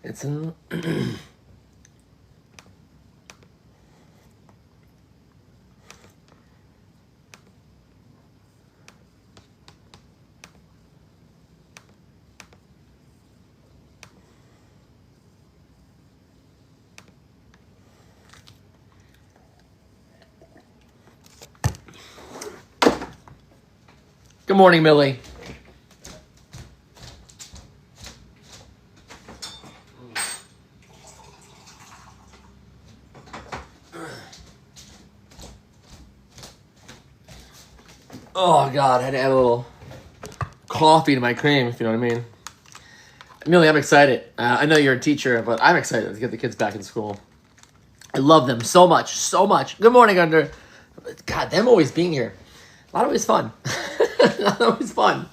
It's in. Good morning, Millie. Oh, God, I had to add a little coffee to my cream, if you know what I mean. Millie, I'm excited. I know you're a teacher, but I'm excited to get the kids back in school. I love them so much, so much. Good morning, Under. God, them always being here. Not always fun. Not always fun.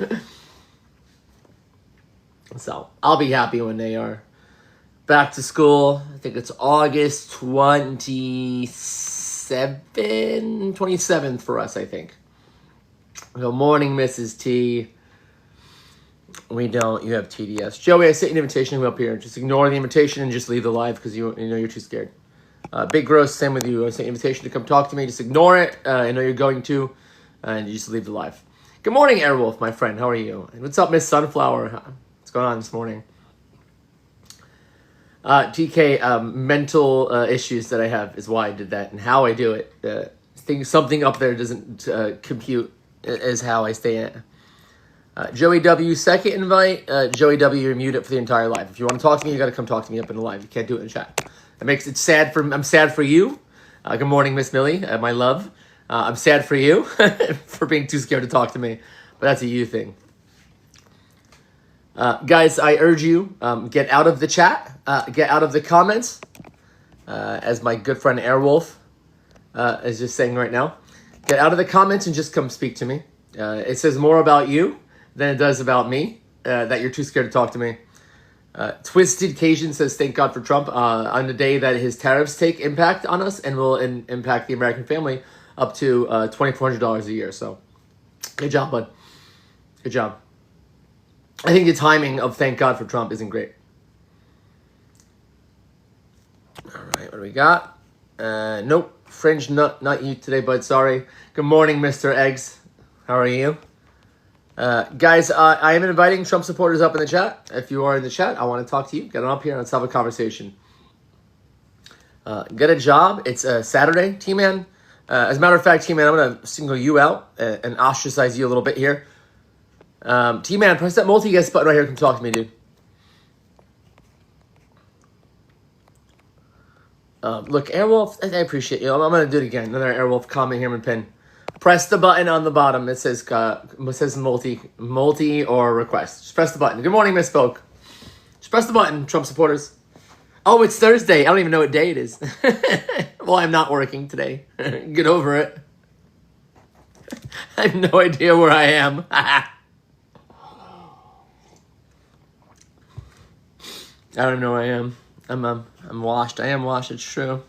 So, I'll be happy when they are back to school. I think it's August 27th for us, I think. Good morning, Mrs. T. We don't. You have TDS. Joey, I sent you an invitation to come up here. Just ignore the invitation and just leave the live because you know you're too scared. Big Gross, same with you. I sent you an invitation to come talk to me. Just ignore it. I know you're going to. And you just leave the live. Good morning, Airwolf, my friend. How are you? What's up, Miss Sunflower? What's going on this morning? TK, mental issues that I have is why I did that and how I do it. Something up there doesn't compute is how I stay in it. Joey W, second invite. Joey W, you're muted for the entire live. If you want to talk to me, you got to come talk to me up in the live. You can't do it in chat. That makes it sad for. I'm sad for you. Good morning, Miss Millie, my love. I'm sad for you for being too scared to talk to me, but that's a you thing. Guys, I urge you, get out of the chat, get out of the comments, as my good friend Airwolf is just saying right now. Get out of the comments and just come speak to me. It says more about you than it does about me, that you're too scared to talk to me. Twisted Cajun says, thank God for Trump, on the day that his tariffs take impact on us and will impact the American family up to $2,400 a year. So, good job, bud. Good job. I think the timing of thank God for Trump isn't great. All right, what do we got? Nope. Fringe nut, not you today, bud. Sorry. Good morning, Mr. Eggs. How are you? Guys, I am inviting Trump supporters up in the chat. If you are in the chat, I want to talk to you. Get on up here and let's have a conversation. Get a job. It's Saturday, T-Man. As a matter of fact, T-Man, I'm going to single you out and ostracize you a little bit here. T-Man, press that multi-guest button right here. Come talk to me, dude. Look, Airwolf, I appreciate you. I'm going to do it again. Another Airwolf comment here and pin. Press the button on the bottom. It says multi or request. Just press the button. Good morning, Misspoke. Just press the button, Trump supporters. Oh, it's Thursday. I don't even know what day it is. Well, I'm not working today. Get over it. I have no idea where I am. I don't even know where I am. I'm washed. I am washed. It's true.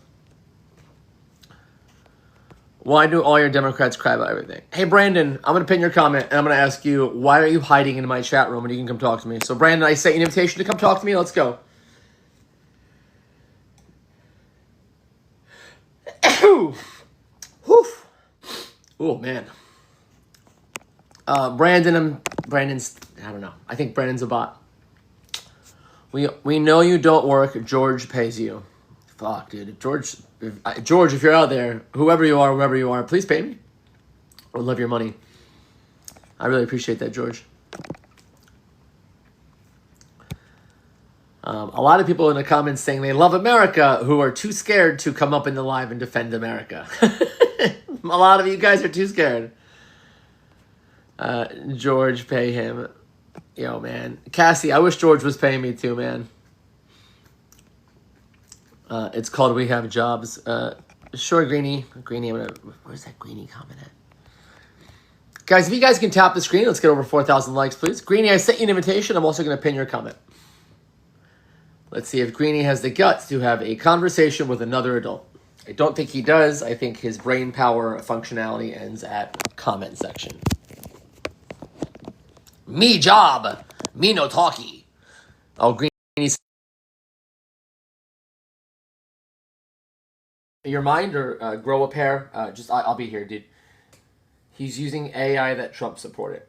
Why do all your Democrats cry about everything? Hey, Brandon, I'm going to pin your comment, and I'm going to ask you, why are you hiding in my chat room when you can come talk to me? So, Brandon, I sent you an invitation to come talk to me. Let's go. Oh, man. Brandon's, I don't know. I think Brandon's a bot. We know you don't work. George pays you. Fuck, dude. George, if you're out there, whoever you are, please pay me. I would love your money. I really appreciate that, George. A lot of people in the comments saying they love America who are too scared to come up in the live and defend America. A lot of you guys are too scared. George, pay him. Yo, man. Cassie, I wish George was paying me too, man. It's called We Have Jobs. Sure, Greenie. Where's that Greenie comment at? Guys, if you guys can tap the screen, let's get over 4,000 likes, please. Greenie, I sent you an invitation. I'm also going to pin your comment. Let's see if Greenie has the guts to have a conversation with another adult. I don't think he does. I think his brain power functionality ends at comment section. Me job. Me no talkie. Oh, Greenie your mind or grow a pair. I'll be here, dude. He's using AI that Trump supported.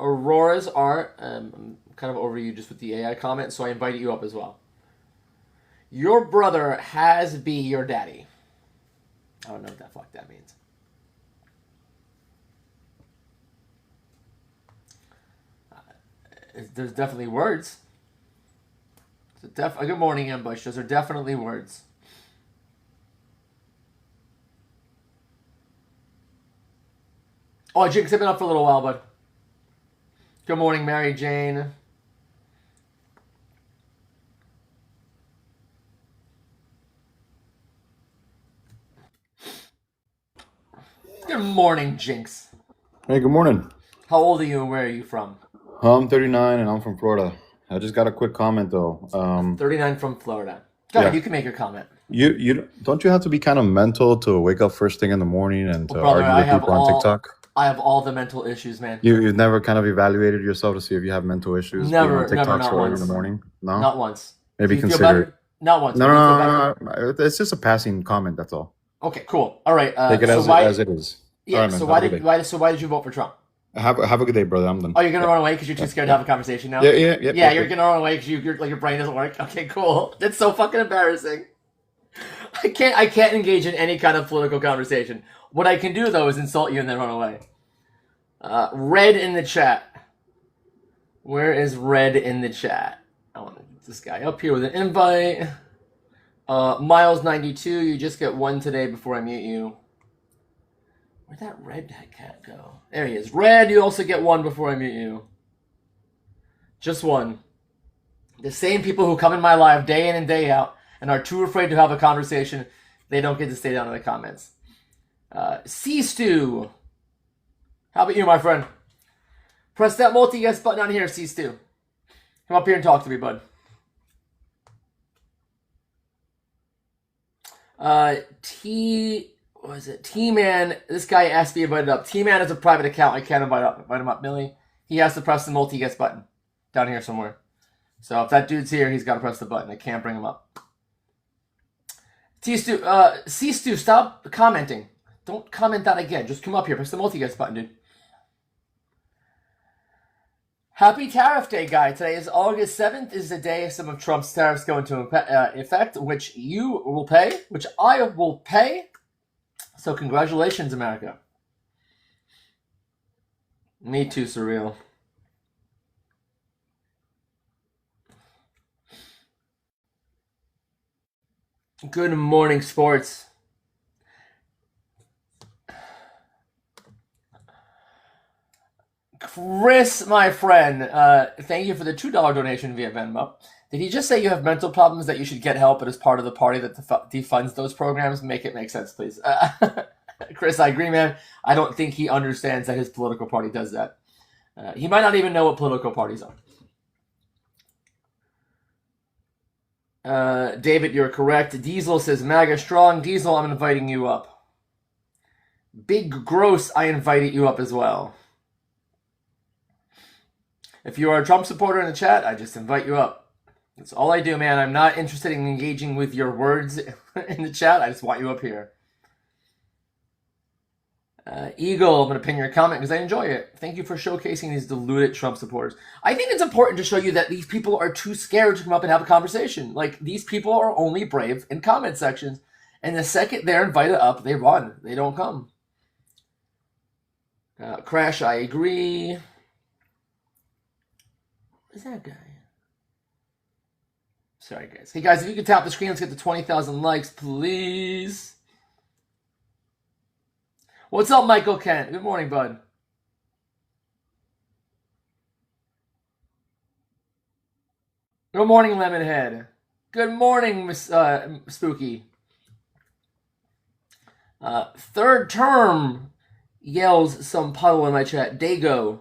Aurora's art. I'm kind of over you just with the AI comment, so I invited you up as well. Your brother has be your daddy. I don't know what the fuck that means. There's definitely words. Good morning, Ambush. Those are definitely words. Oh, Jinx, I've been up for a little while, bud. Good morning, Mary Jane. Good morning, Jinx. Hey, good morning. How old are you and where are you from? I'm 39 and I'm from Florida. I just got a quick comment though. 39 from Florida. Go ahead, Yeah, you can make your comment. you don't you have to be kind of mental to wake up first thing in the morning and Well, to brother, argue with people on TikTok? I have all the mental issues, man. You've never kind of evaluated yourself to see if you have mental issues being on Never, TikTok not so early in the once. morning? No? Not once. Maybe Do you feel consider it. better? Not once, No, but no, do you feel no, better? no, no. It's just a passing comment, that's all. Okay, cool. All right. Take it So as why? it is. All Yeah. right, man. So Have a good day. why did you vote for Trump? Have a good day, brother. I'm done. Oh, you're gonna Yeah, run away because you're too yeah, scared to yeah. have a conversation now. Yeah, yeah, yep, Yeah, yep, you're yep. gonna run away because your brain doesn't work. Okay, cool. That's so fucking embarrassing. I can't engage in any kind of political conversation. What I can do though is insult you and then run away. Red in the chat. Where is Red in the chat? I want to get this guy up here with an invite. Miles92, you just get one today before I mute you. Where'd that red cat go? There he is. Red, you also get one before I mute you. Just one. The same people who come in my live day in and day out and are too afraid to have a conversation, they don't get to stay down in the comments. C-Stew. How about you, my friend? Press that multi-guest button on here, C-Stew. Come up here and talk to me, bud. T-Man, this guy asked me to invite up. T-Man is a private account. I can't invite him up. Millie, he has to press the multi-guest button down here somewhere. So if that dude's here, he's got to press the button. I can't bring him up. C-Stew, stop commenting. Don't comment that again. Just come up here. Press the multi-guest button, dude. Happy Tariff Day, guy. Today is August 7th. Is the day some of Trump's tariffs go into effect, which you will pay, which I will pay. So congratulations, America. Me too, Surreal. Good morning, sports. Chris, my friend, thank you for the $2 donation via Venmo. Did he just say you have mental problems that you should get help, but as part of the party that defunds those programs? Make it make sense, please. Chris, I agree, man. I don't think he understands that his political party does that. He might not even know what political parties are. David, you're correct. Diesel says MAGA strong. Diesel, I'm inviting you up. Big Gross, I invited you up as well. If you are a Trump supporter in the chat, I just invite you up. That's all I do, man. I'm not interested in engaging with your words in the chat. I just want you up here. Eagle, I'm going to pin your comment because I enjoy it. Thank you for showcasing these deluded Trump supporters. I think it's important to show you that these people are too scared to come up and have a conversation. Like, these people are only brave in comment sections. And the second they're invited up, they run. They don't come. Crash, I agree. Who's that guy? Sorry, guys. Hey, guys, if you could tap the screen, let's get to 20,000 likes, please. What's up, Michael Kent? Good morning, bud. Good morning, Lemonhead. Good morning, Miss Spooky. Third term yells some puddle in my chat. Dago.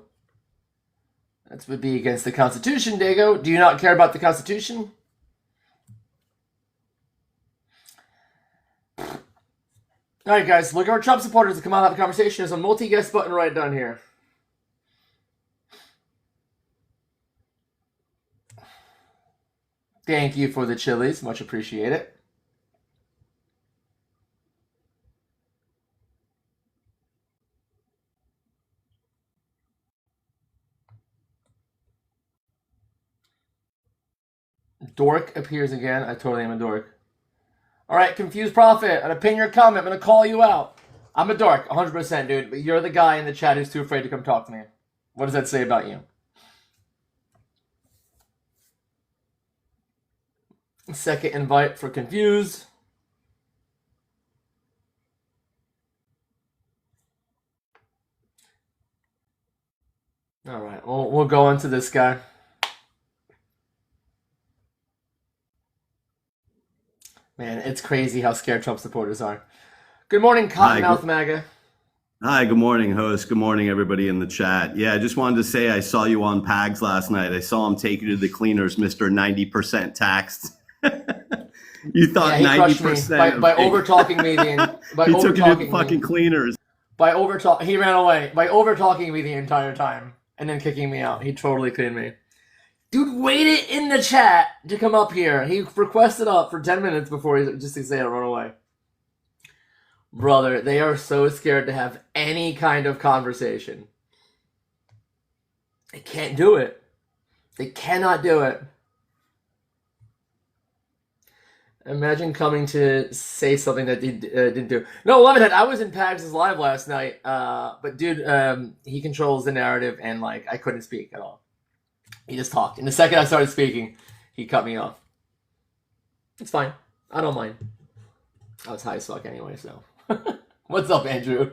That would be against the Constitution, Dago. Do you not care about the Constitution? All right, guys, look at our Trump supporters to come out and have a conversation. There's a multi-guest button right down here. Thank you for the chilies. Much appreciate it. Dork appears again. I totally am a dork. All right, Confused Prophet. I'm going to pin your comment. I'm going to call you out. I'm a dork, 100%, dude. But you're the guy in the chat who's too afraid to come talk to me. What does that say about you? Second invite for Confused. All right, we'll go into this guy. Man, it's crazy how scared Trump supporters are. Good morning, Cottonmouth MAGA. Hi, good morning, host. Good morning, everybody in the chat. Yeah, I just wanted to say I saw you on PAGS last night. I saw him take you to the cleaners, Mr. 90% taxed. You thought 90% by over talking me. He took you to the fucking cleaners. He ran away by over talking me the entire time and then kicking me out. He totally cleaned me. Dude waited in the chat to come up here. He requested up for 10 minutes before he just to say to run away. Brother, they are so scared to have any kind of conversation. They can't do it. They cannot do it. Imagine coming to say something that he didn't do. No, Lemonhead, I was in Pags' live last night, but dude, he controls the narrative, and like I couldn't speak at all. He just talked. And the second I started speaking, he cut me off. It's fine. I don't mind. I was high as fuck anyway, so. What's up, Andrew?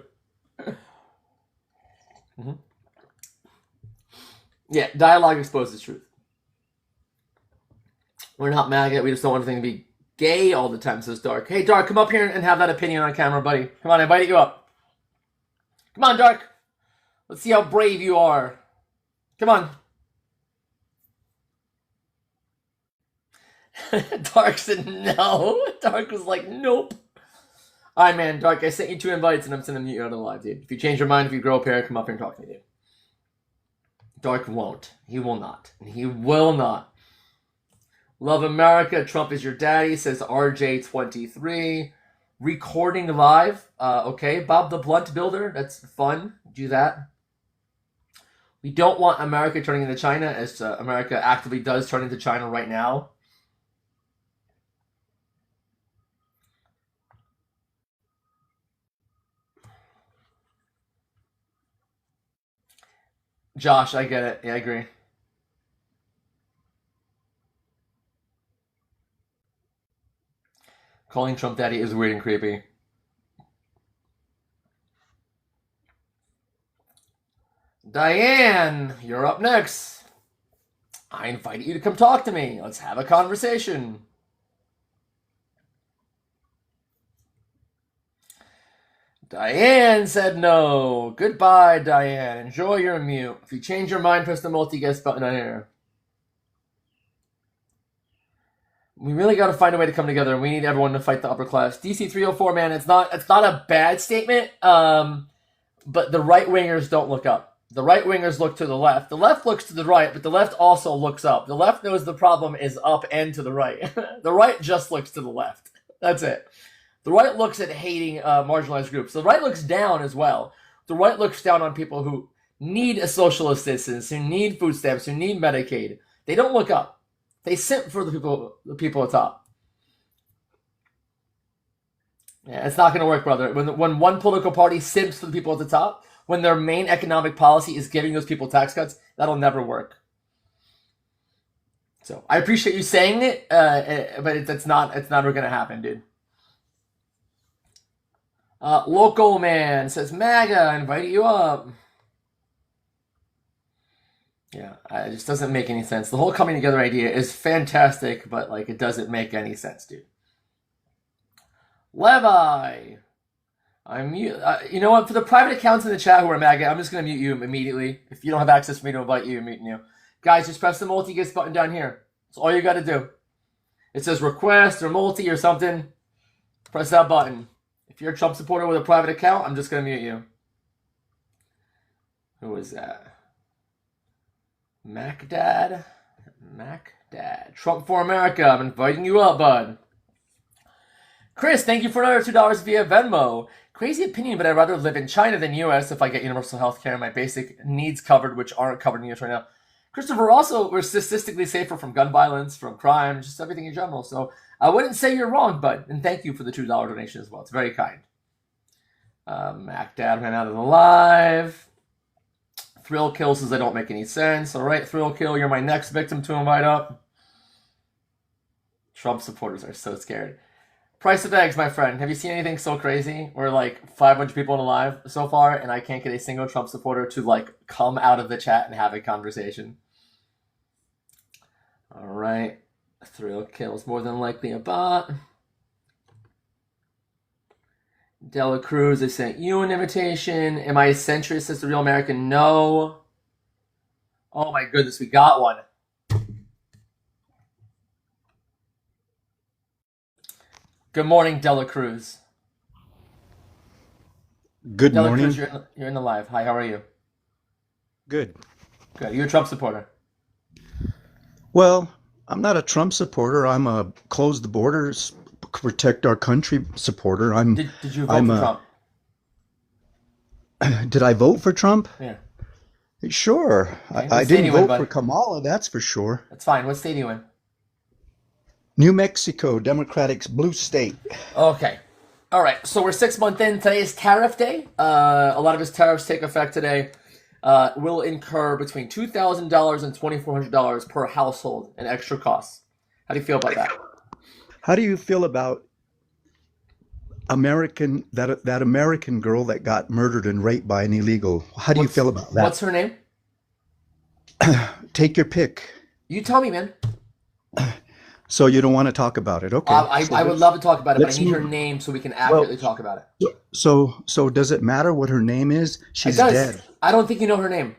Mm-hmm. Yeah, dialogue exposes truth. We're not MAGA. We just don't want anything to be gay all the time, says Dark. Hey, Dark, come up here and have that opinion on camera, buddy. Come on, I invited you up. Come on, Dark. Let's see how brave you are. Come on. Dark said no. Dark was like, nope. Alright, man, Dark, I sent you 2 invites and I'm sending you out of the live, dude. If you change your mind, if you grow up here, come up here and talk to me, dude. Dark won't. He will not. He will not. Love America. Trump is your daddy, says RJ23. Recording live. Okay. Bob the Blunt Builder. That's fun. Do that. We don't want America turning into China, as America actively does turn into China right now. Josh, I get it. Yeah, I agree. Calling Trump daddy is weird and creepy. Diane, you're up next. I invite you to come talk to me. Let's have a conversation. Diane said no. Goodbye, Diane. Enjoy your mute. If you change your mind, press the multi-guest button on here. We really got to find a way to come together. We need everyone to fight the upper class. DC 304, man, it's not a bad statement, but the right-wingers don't look up. The right-wingers look to the left. The left looks to the right, but the left also looks up. The left knows the problem is up and to the right. The right just looks to the left. That's it. The right looks at hating marginalized groups. The right looks down as well. The right looks down on people who need a social assistance, who need food stamps, who need Medicaid. They don't look up. They simp for the people at top. Yeah, it's not going to work, brother. When one political party simps for the people at the top, when their main economic policy is giving those people tax cuts, that'll never work. So I appreciate you saying it, but it's not going to happen, dude. Local man says, MAGA, I invited you up. Yeah, it just doesn't make any sense. The whole coming together idea is fantastic, but like it doesn't make any sense, dude. Levi, I'm mute. You know what? For the private accounts in the chat who are MAGA, I'm just gonna mute you immediately. If you don't have access for me to invite you, I'm muting you. Guys, just press the multi-guest button down here. That's all you got to do. It says request or multi or something. Press that button. If you're a Trump supporter with a private account, I'm just gonna mute you. Who is that? MacDad. Trump for America. I'm inviting you up, bud. Chris, thank you for another $2 via Venmo. Crazy opinion, but I'd rather live in China than US if I get universal health care and my basic needs covered, which aren't covered in US right now. Christopher, also, we're statistically safer from gun violence, from crime, just everything in general. So I wouldn't say you're wrong, bud. And thank you for the $2 donation as well. It's very kind. Mac Dad ran out of the live. Thrill Kill says I don't make any sense. All right, Thrill Kill, you're my next victim to invite up. Trump supporters are so scared. Price of eggs, my friend. Have you seen anything so crazy where like 500 people in a live so far and I can't get a single Trump supporter to like come out of the chat and have a conversation? All right. Thrill Kill's more than likely a bot. Dela Cruz, I sent you an invitation. Am I a centrist as the real American? No. Oh my goodness, we got one. Good morning, Dela Cruz. Good Dela morning. Cruz, you're in the live. Hi, how are you? Good. Good. You're a Trump supporter. Well, I'm not a Trump supporter. I'm a close the borders, protect our country supporter. Did you vote for Trump? Did I vote for Trump? Yeah. Sure. Okay. I What state didn't are you in, vote bud? for Kamala, that's for sure. That's fine. What state are you in? New Mexico, Democratic blue state. Okay. All right. So we're 6 months in. Today is tariff day. A lot of his tariffs take effect today. Will incur between $2,000 and $2,400 per household in extra costs. How do you feel about that? How do you feel about that American girl that got murdered and raped by an illegal? How do you feel about that? What's her name? Take your pick. You tell me, man. So you don't want to talk about it. Okay. I would love to talk about it, but I let's need her move- name so we can accurately talk about it. So does it matter what her name is? She's It does. dead. I don't think you know her name.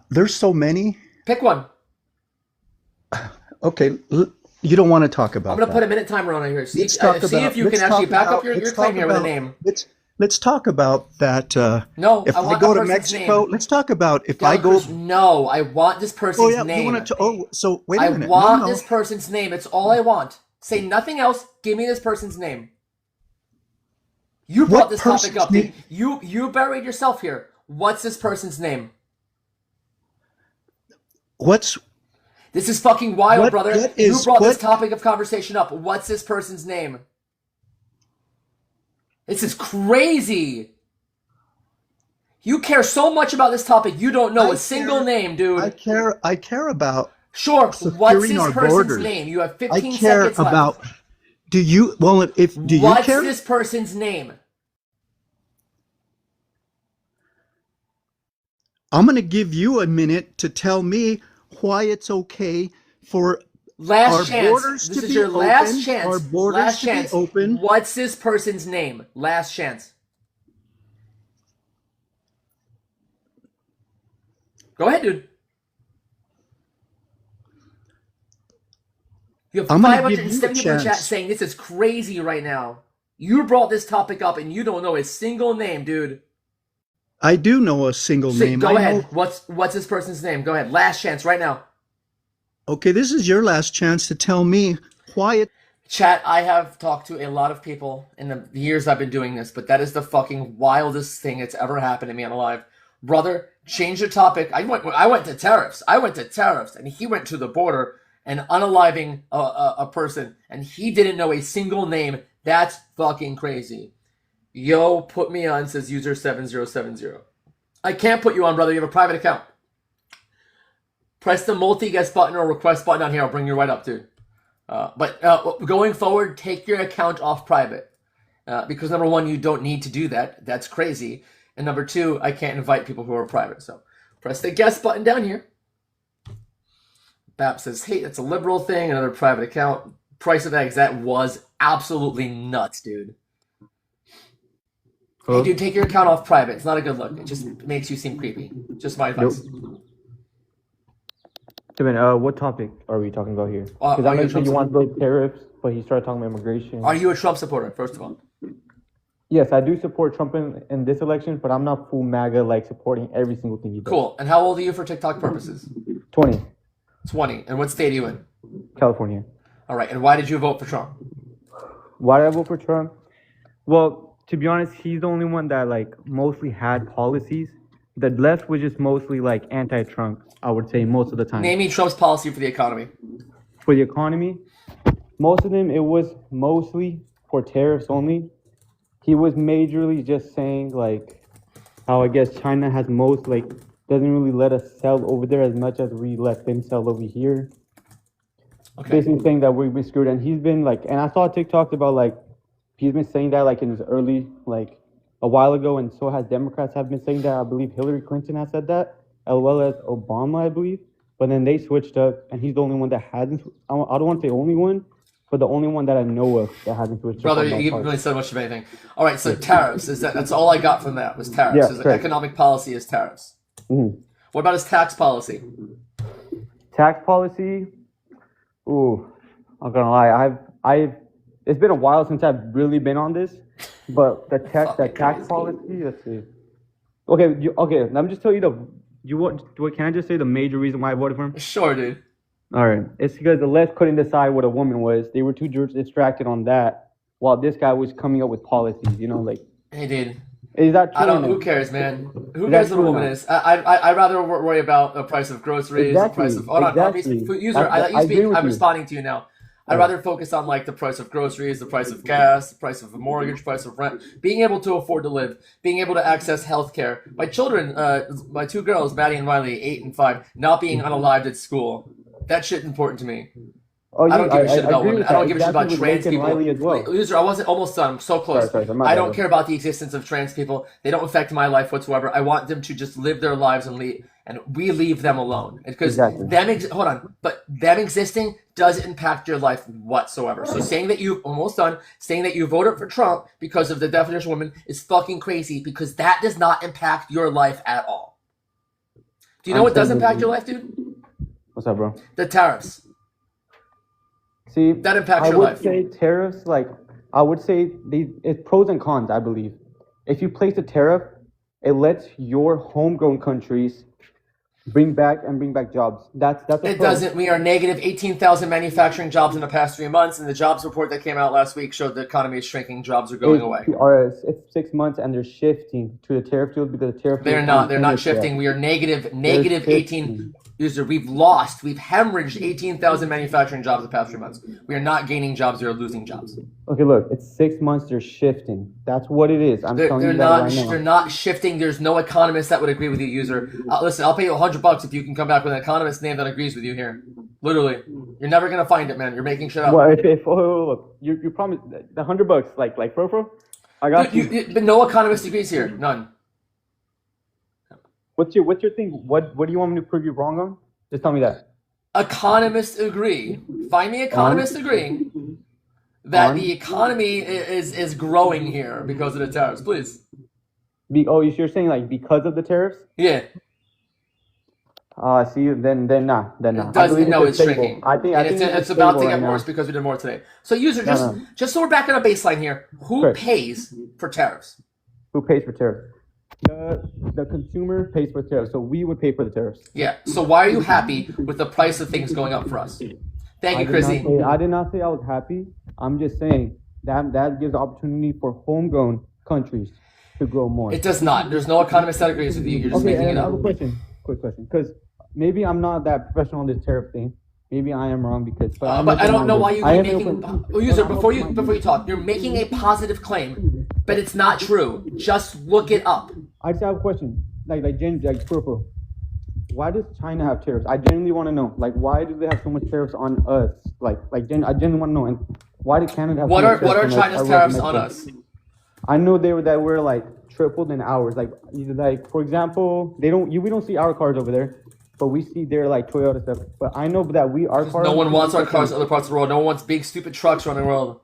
There's so many. Pick one. Okay, you don't want to talk about I'm going to put that. a minute timer on it here. See, Let's talk see about- if you let's can actually talk back up about- your let's claim talk here with a about- name. Let's talk about that. No, if I I want go that to person's Mexico, name. let's talk about if Dela I go. Cruz, no, I want this person's Oh yeah, name. you want to? Oh, so wait a I minute. want No, no. this person's name. It's all I want. Say nothing else. Give me this person's name. You brought What this topic person's up. name? You buried yourself here. What's this person's name? What's This is fucking wild, What- brother. what You is- brought this what- topic of conversation up. What's this person's name? This is crazy. You care so much about this topic, you don't know I a single care- name, dude. I care about. Sure, what's securing this our person's borders. name? You have I 15 care seconds left. about. Do you? Well, if do you What's care? this person's name? I'm going to give you a minute to tell me why it's okay for Last our chance. borders This to is be your last open, chance. our borders last to be chance. open. What's this person's name? Last chance. Go ahead, dude. You have I'm gonna give you a 570 people in chat chance. saying this is crazy right now. You brought this topic up and you don't know a single name, dude. I do know a single So, name. go I ahead. know- What's this person's name? Go ahead. Last chance right now. Okay, this is your last chance to tell me why it. Chat, I have talked to a lot of people in the years I've been doing this, but that is the fucking wildest thing that's ever happened to me on a live. Brother, change the topic. I went to tariffs. And he went to the border and unaliving a person, and he didn't know a single name. That's fucking crazy. Yo, put me on, says user 7070. I can't put you on, brother. You have a private account. Press the multi-guest button or request button down here. I'll bring you right up, dude. But going forward, take your account off private. Because number one, you don't need to do that. That's crazy. And number two, I can't invite people who are private. So press the guest button down here. BAP says, hey, that's a liberal thing. Another private account. Price of eggs. That was absolutely nuts, dude. Hey, dude, take your account off private. It's not a good look. It just makes you seem creepy. Just my advice. Kevin, what topic are we talking about here? Because are I you mentioned you Trump want those tariffs, but he started talking about immigration. Are you a Trump supporter, first of all? Yes, I do support Trump in this election, but I'm not full MAGA, like supporting every single thing he does. Cool. And how old are you for TikTok purposes? 20, 20. And what state are you in? California. All right. And why did you vote for Trump? Why did I vote for Trump? Well, to be honest, he's the only one that like mostly had policies the left was just mostly like anti-Trump, I would say, most of the time. Name me Trump's policy for the economy. For the economy, most of them, it was mostly for tariffs only. He was majorly just saying like how I guess China has most like doesn't really let us sell over there as much as we let them sell over here. Okay. Basically saying that we've been screwed, and he's been like, and I saw TikToks about like he's been saying that like in his early like a while ago, and so has Democrats have been saying that. I believe Hillary Clinton has said that, as well as Obama, I believe. But then they switched up, and he's the only one that hasn't. I don't want to say only one, but the only one that I know of that hasn't switched Brother, up. on that you part. haven't really said much of anything. All right, so tariffs that's all I got from that was tariffs. Yeah, His correct. economic policy is tariffs. Mhm. What about his tax policy? Tax policy. Ooh, I'm gonna lie. I've. It's been a while since I've really been on this, but the tax Crazy. policy. Let's see. Okay. Let me just tell you can I just say the major reason why I voted for him? Sure, dude. All right. It's because the left couldn't decide what a woman was. They were too distracted on that, while this guy was coming up with policies. Like, Hey, dude. is that true? I don't. or Who no? cares, man? Who Is that cares what a true or woman not? is? I'd rather worry about the price of groceries, the price of. Hold on, Exactly. user. I let you I speak. agree with I'm you. responding to you now. I'd rather focus on like the price of groceries, the price of gas, the price of a mortgage, price of rent, being able to afford to live, being able to access healthcare. My children, my two girls, Maddie and Riley, 8 and 5, not being unalived at school. That shit's important to me. Oh, I don't give a shit about agree women. with I don't that. give a shit about Exactly with trans Lincoln people. Riley as well. User, I wasn't almost done. I'm so close. Sorry, my I bad. don't care about the existence of trans people. They don't affect my life whatsoever. I want them to just live their lives and we leave them alone. Because Exactly. hold on, but them existing doesn't impact your life whatsoever. So saying that saying that you voted for Trump because of the definition of woman is fucking crazy because that does not impact your life at all. Do you know what does impact your life, dude? What's up, bro? The tariffs. See, That impacts I your would life. say tariffs, I would say it's pros and cons, I believe. If you place a tariff, it lets your homegrown countries bring back jobs. That's a It pro. doesn't. We are negative 18,000 manufacturing jobs in the past 3 months, and the jobs report that came out last week showed the economy is shrinking. Jobs are going away. It's 6 months, and they're shifting to the tariff field because the tariff. They're field not. They're isn't not finished yet. shifting. We are negative shifting. 18. User, we've hemorrhaged 18,000 manufacturing jobs the past 3 months. We are not gaining jobs. We are losing jobs. Okay, look, it's 6 months. They're shifting. That's what it is. I'm telling They're you that not. right now. They're not shifting. There's no economist that would agree with you, user. Listen, I'll pay you $100 if you can come back with an economist name that agrees with you here. Literally, you're never gonna find it, man. You're making shit up. Well, if look, you promised the $100, like bro, I got you. But no economist agrees here. None. What's your thing? What do you want me to prove you wrong on? Just tell me that. Economists agree. Find me economists agreeing that the economy is growing here because of the tariffs. Please. You're saying like because of the tariffs? Yeah. See, then nah. It I doesn't. believe No, it's stable. shrinking. I think It's about to stable get right now. worse because we did more today. So, user, No. just so we're back on a baseline here. Who Correct. pays for tariffs? Who pays for tariffs? The consumer pays for tariffs, so we would pay for the tariffs. Yeah. So why are you happy with the price of things going up for us? Thank you, Chrissy. I did not say I was happy. I'm just saying that gives opportunity for homegrown countries to grow more. It does not. There's no economist that agrees with you. You're just Okay, making it and I up. have a quick question, because maybe I'm not that professional on this tariff thing. Maybe I am wrong because. But But I don't know why you I keep am making user before you talk. You're making a positive claim, but it's not true. Just look it up. I just have a question, like purple. Why does China have tariffs? I genuinely want to know. Like, why do they have so much tariffs on us? I genuinely want to know. And why did Canada have? What so are much what are tariffs on us? China's I was tariffs Mexico. on us? I know that we're like tripled in ours. Like either for example, we don't see our cars over there, but we see their like Toyota stuff. But I know that our cars. No one wants our cars in other parts of the world. No one wants big stupid trucks running around.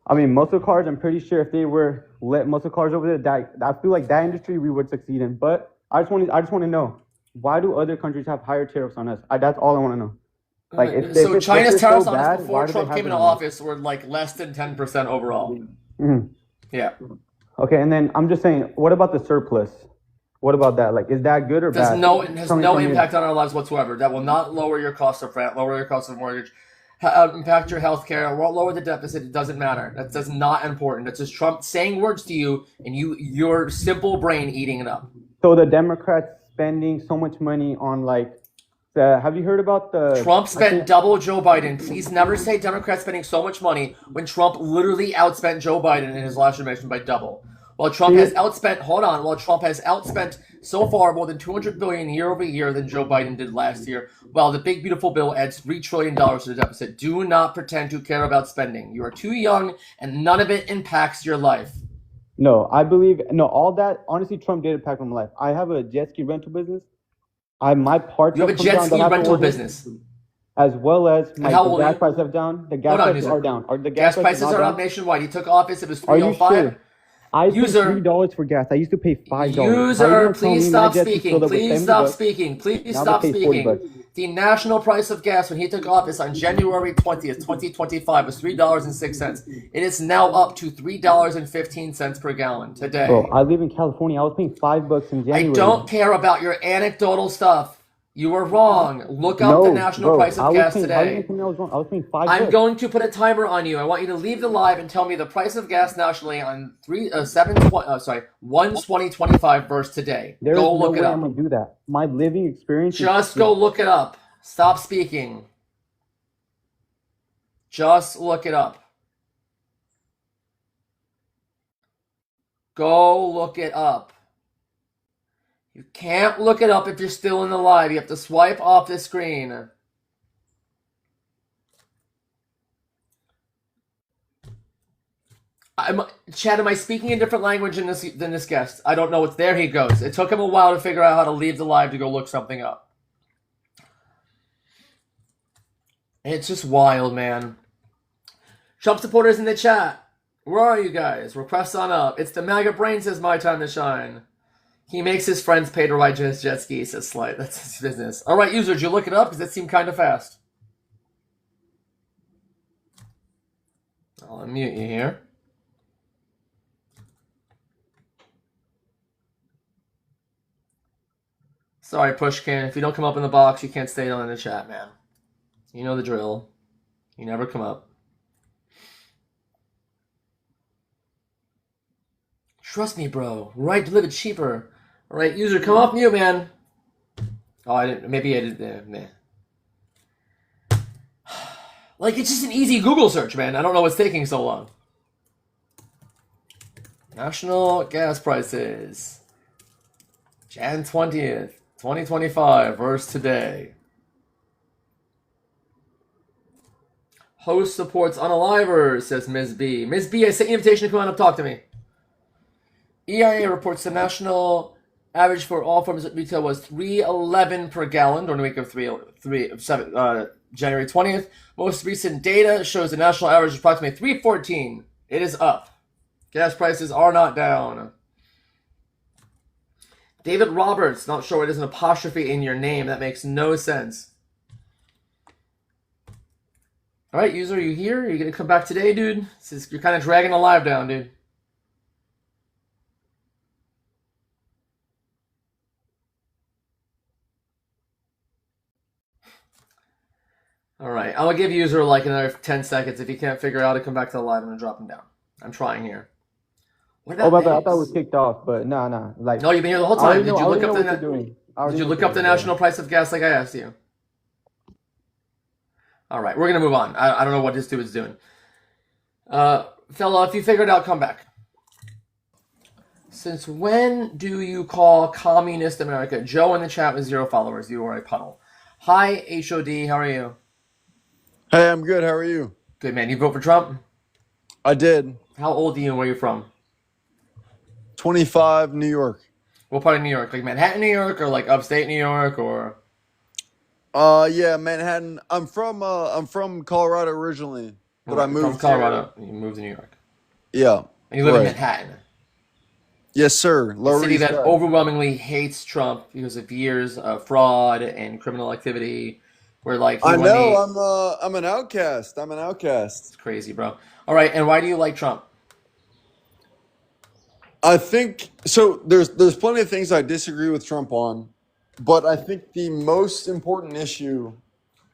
I mean, muscle cars. I'm pretty sure if they were let muscle cars over there, I feel like that industry we would succeed in. But I just want to know, why do other countries have higher tariffs on us? That's all I want to know. Like, So China's if tariffs so on us bad, before why do they Trump have came them into on us? office were like less than 10% overall. Mhm. Yeah. Okay, and then I'm just saying, what about the surplus? What about that? Like, is that good or It bad? has Tell me no from you. impact on our lives whatsoever. That will not lower your cost of rent, lower your cost of mortgage, impact your health care, won't lower the deficit. It doesn't matter. That's not important. That's just Trump saying words to you and your simple brain eating it up. So the Democrats spending so much money on like have you heard about the Trump I spent think double Joe Biden. Please never say Democrats spending so much money when Trump literally outspent Joe Biden in his last administration by double. While Trump has outspent, while Trump has outspent so far more than $200 billion year over year than Joe Biden did last year, while the big beautiful bill adds $3 trillion to the deficit. Do not pretend to care about spending. You are too young, and none of it impacts your life. no, I believe no, all that honestly Trump did impact my life. I have a jet ski rental business. My parts You have a come jet down that ski I have to rental order, business. as well as And how the old are gas you? prices have down. The gas Hold on, prices user. are down. Are the Gas gas prices not are up down? nationwide. He took office. It was Are you 305. sure? I paid User. $3 for gas. I used to pay $5. How you User, gonna tell please me my stop jet ski speaking. filled up with Please 70 stop bucks? speaking. Please Now stop they pay 40 speaking. bucks. The national price of gas when he took office on January 20th, 2025 was $3.06. It is now up to $3.15 per gallon Bro, today. I live in California. I was paying $5 in I January. don't care about your anecdotal stuff. You were wrong. Look up the No, national bro, price I of was gas paying. How are you gonna today. tell me I was wrong? I was paying I'm $5. going to put a timer on you. I want you to leave the live and tell me the price of gas nationally on 1/20/25 versus today. There is Go no look it way I'm up. gonna do that. My living experience is Just go look it up. Stop speaking. Just look it up. Go look it up. You can't look it up if you're still in the live. You have to swipe off the screen. Chad, am I speaking a different language than this guest? I don't know. It's there he goes. It took him a while to figure out how to leave the live to go look something up. It's just wild, man. Trump supporters in the chat. Where are you guys? Requests on up. It's the MAGA brain says my time to shine. He makes his friends pay to ride his jet ski, says Slight. That's his business. All right, user, did you look it up? Because that seemed kind of fast. I'll unmute you here. Sorry, Pushkin. If you don't come up in the box, you can't stay down in the chat, man. You know the drill. You never come up. Trust me, bro. Right to live it cheaper. All right, user, come off mute, man. Oh, I didn't. Maybe I did. Nah. Like, it's just an easy Google search, man. I don't know what's taking so long. National gas prices. Jan 20th, 2025 versus today. Host supports unalivers, says Ms. B. Ms. B, I sent you an invitation to come on up, talk to me. EIA reports the national average for all forms of retail was $3.11 per gallon during the week of January 20th. Most recent data shows the national average is approximately $3.14. It is up. Gas prices are not down. David Roberts, not sure why there's an apostrophe in your name. That makes no sense. All right, user, are you here? Are you going to come back today, dude? You're kind of dragging the live down, dude. All right, I'll give user like another 10 seconds. If you can't figure out how to come back to the live, I'm going to drop him down. I'm trying here. What about Oh, my bad. I Vegas? thought it was kicked off, but nah. Like, No, you've been here the whole I already time. know, Did I you look already up know the what they're doing. I already Did you know look what up the they're doing. national price of gas like I asked you? All right, we're going to move on. I don't know what this dude is doing. Fella, if you figure it out, come back. Since when do you call communist America? Joe in the chat with 0 followers. You are a puddle. Hi, HOD. How are you? Hey, I'm good. How are you? Good, man. You vote for Trump? I did. How old are you and where are you from? 25, New York. What part of New York? Like Manhattan, New York, or like upstate New York, or? Yeah, Manhattan. I'm from Colorado originally, but I Right, from moved here. Colorado. You moved to New York. Yeah, And you live in right. Manhattan. Yes, sir. A Lower city East that Side. overwhelmingly hates Trump because of years of fraud and criminal activity. Where like I he won know. the. I'm an outcast. I'm an outcast. It's crazy, bro. All right, and why do you like Trump? I think so. There's plenty of things I disagree with Trump on, but I think the most important issue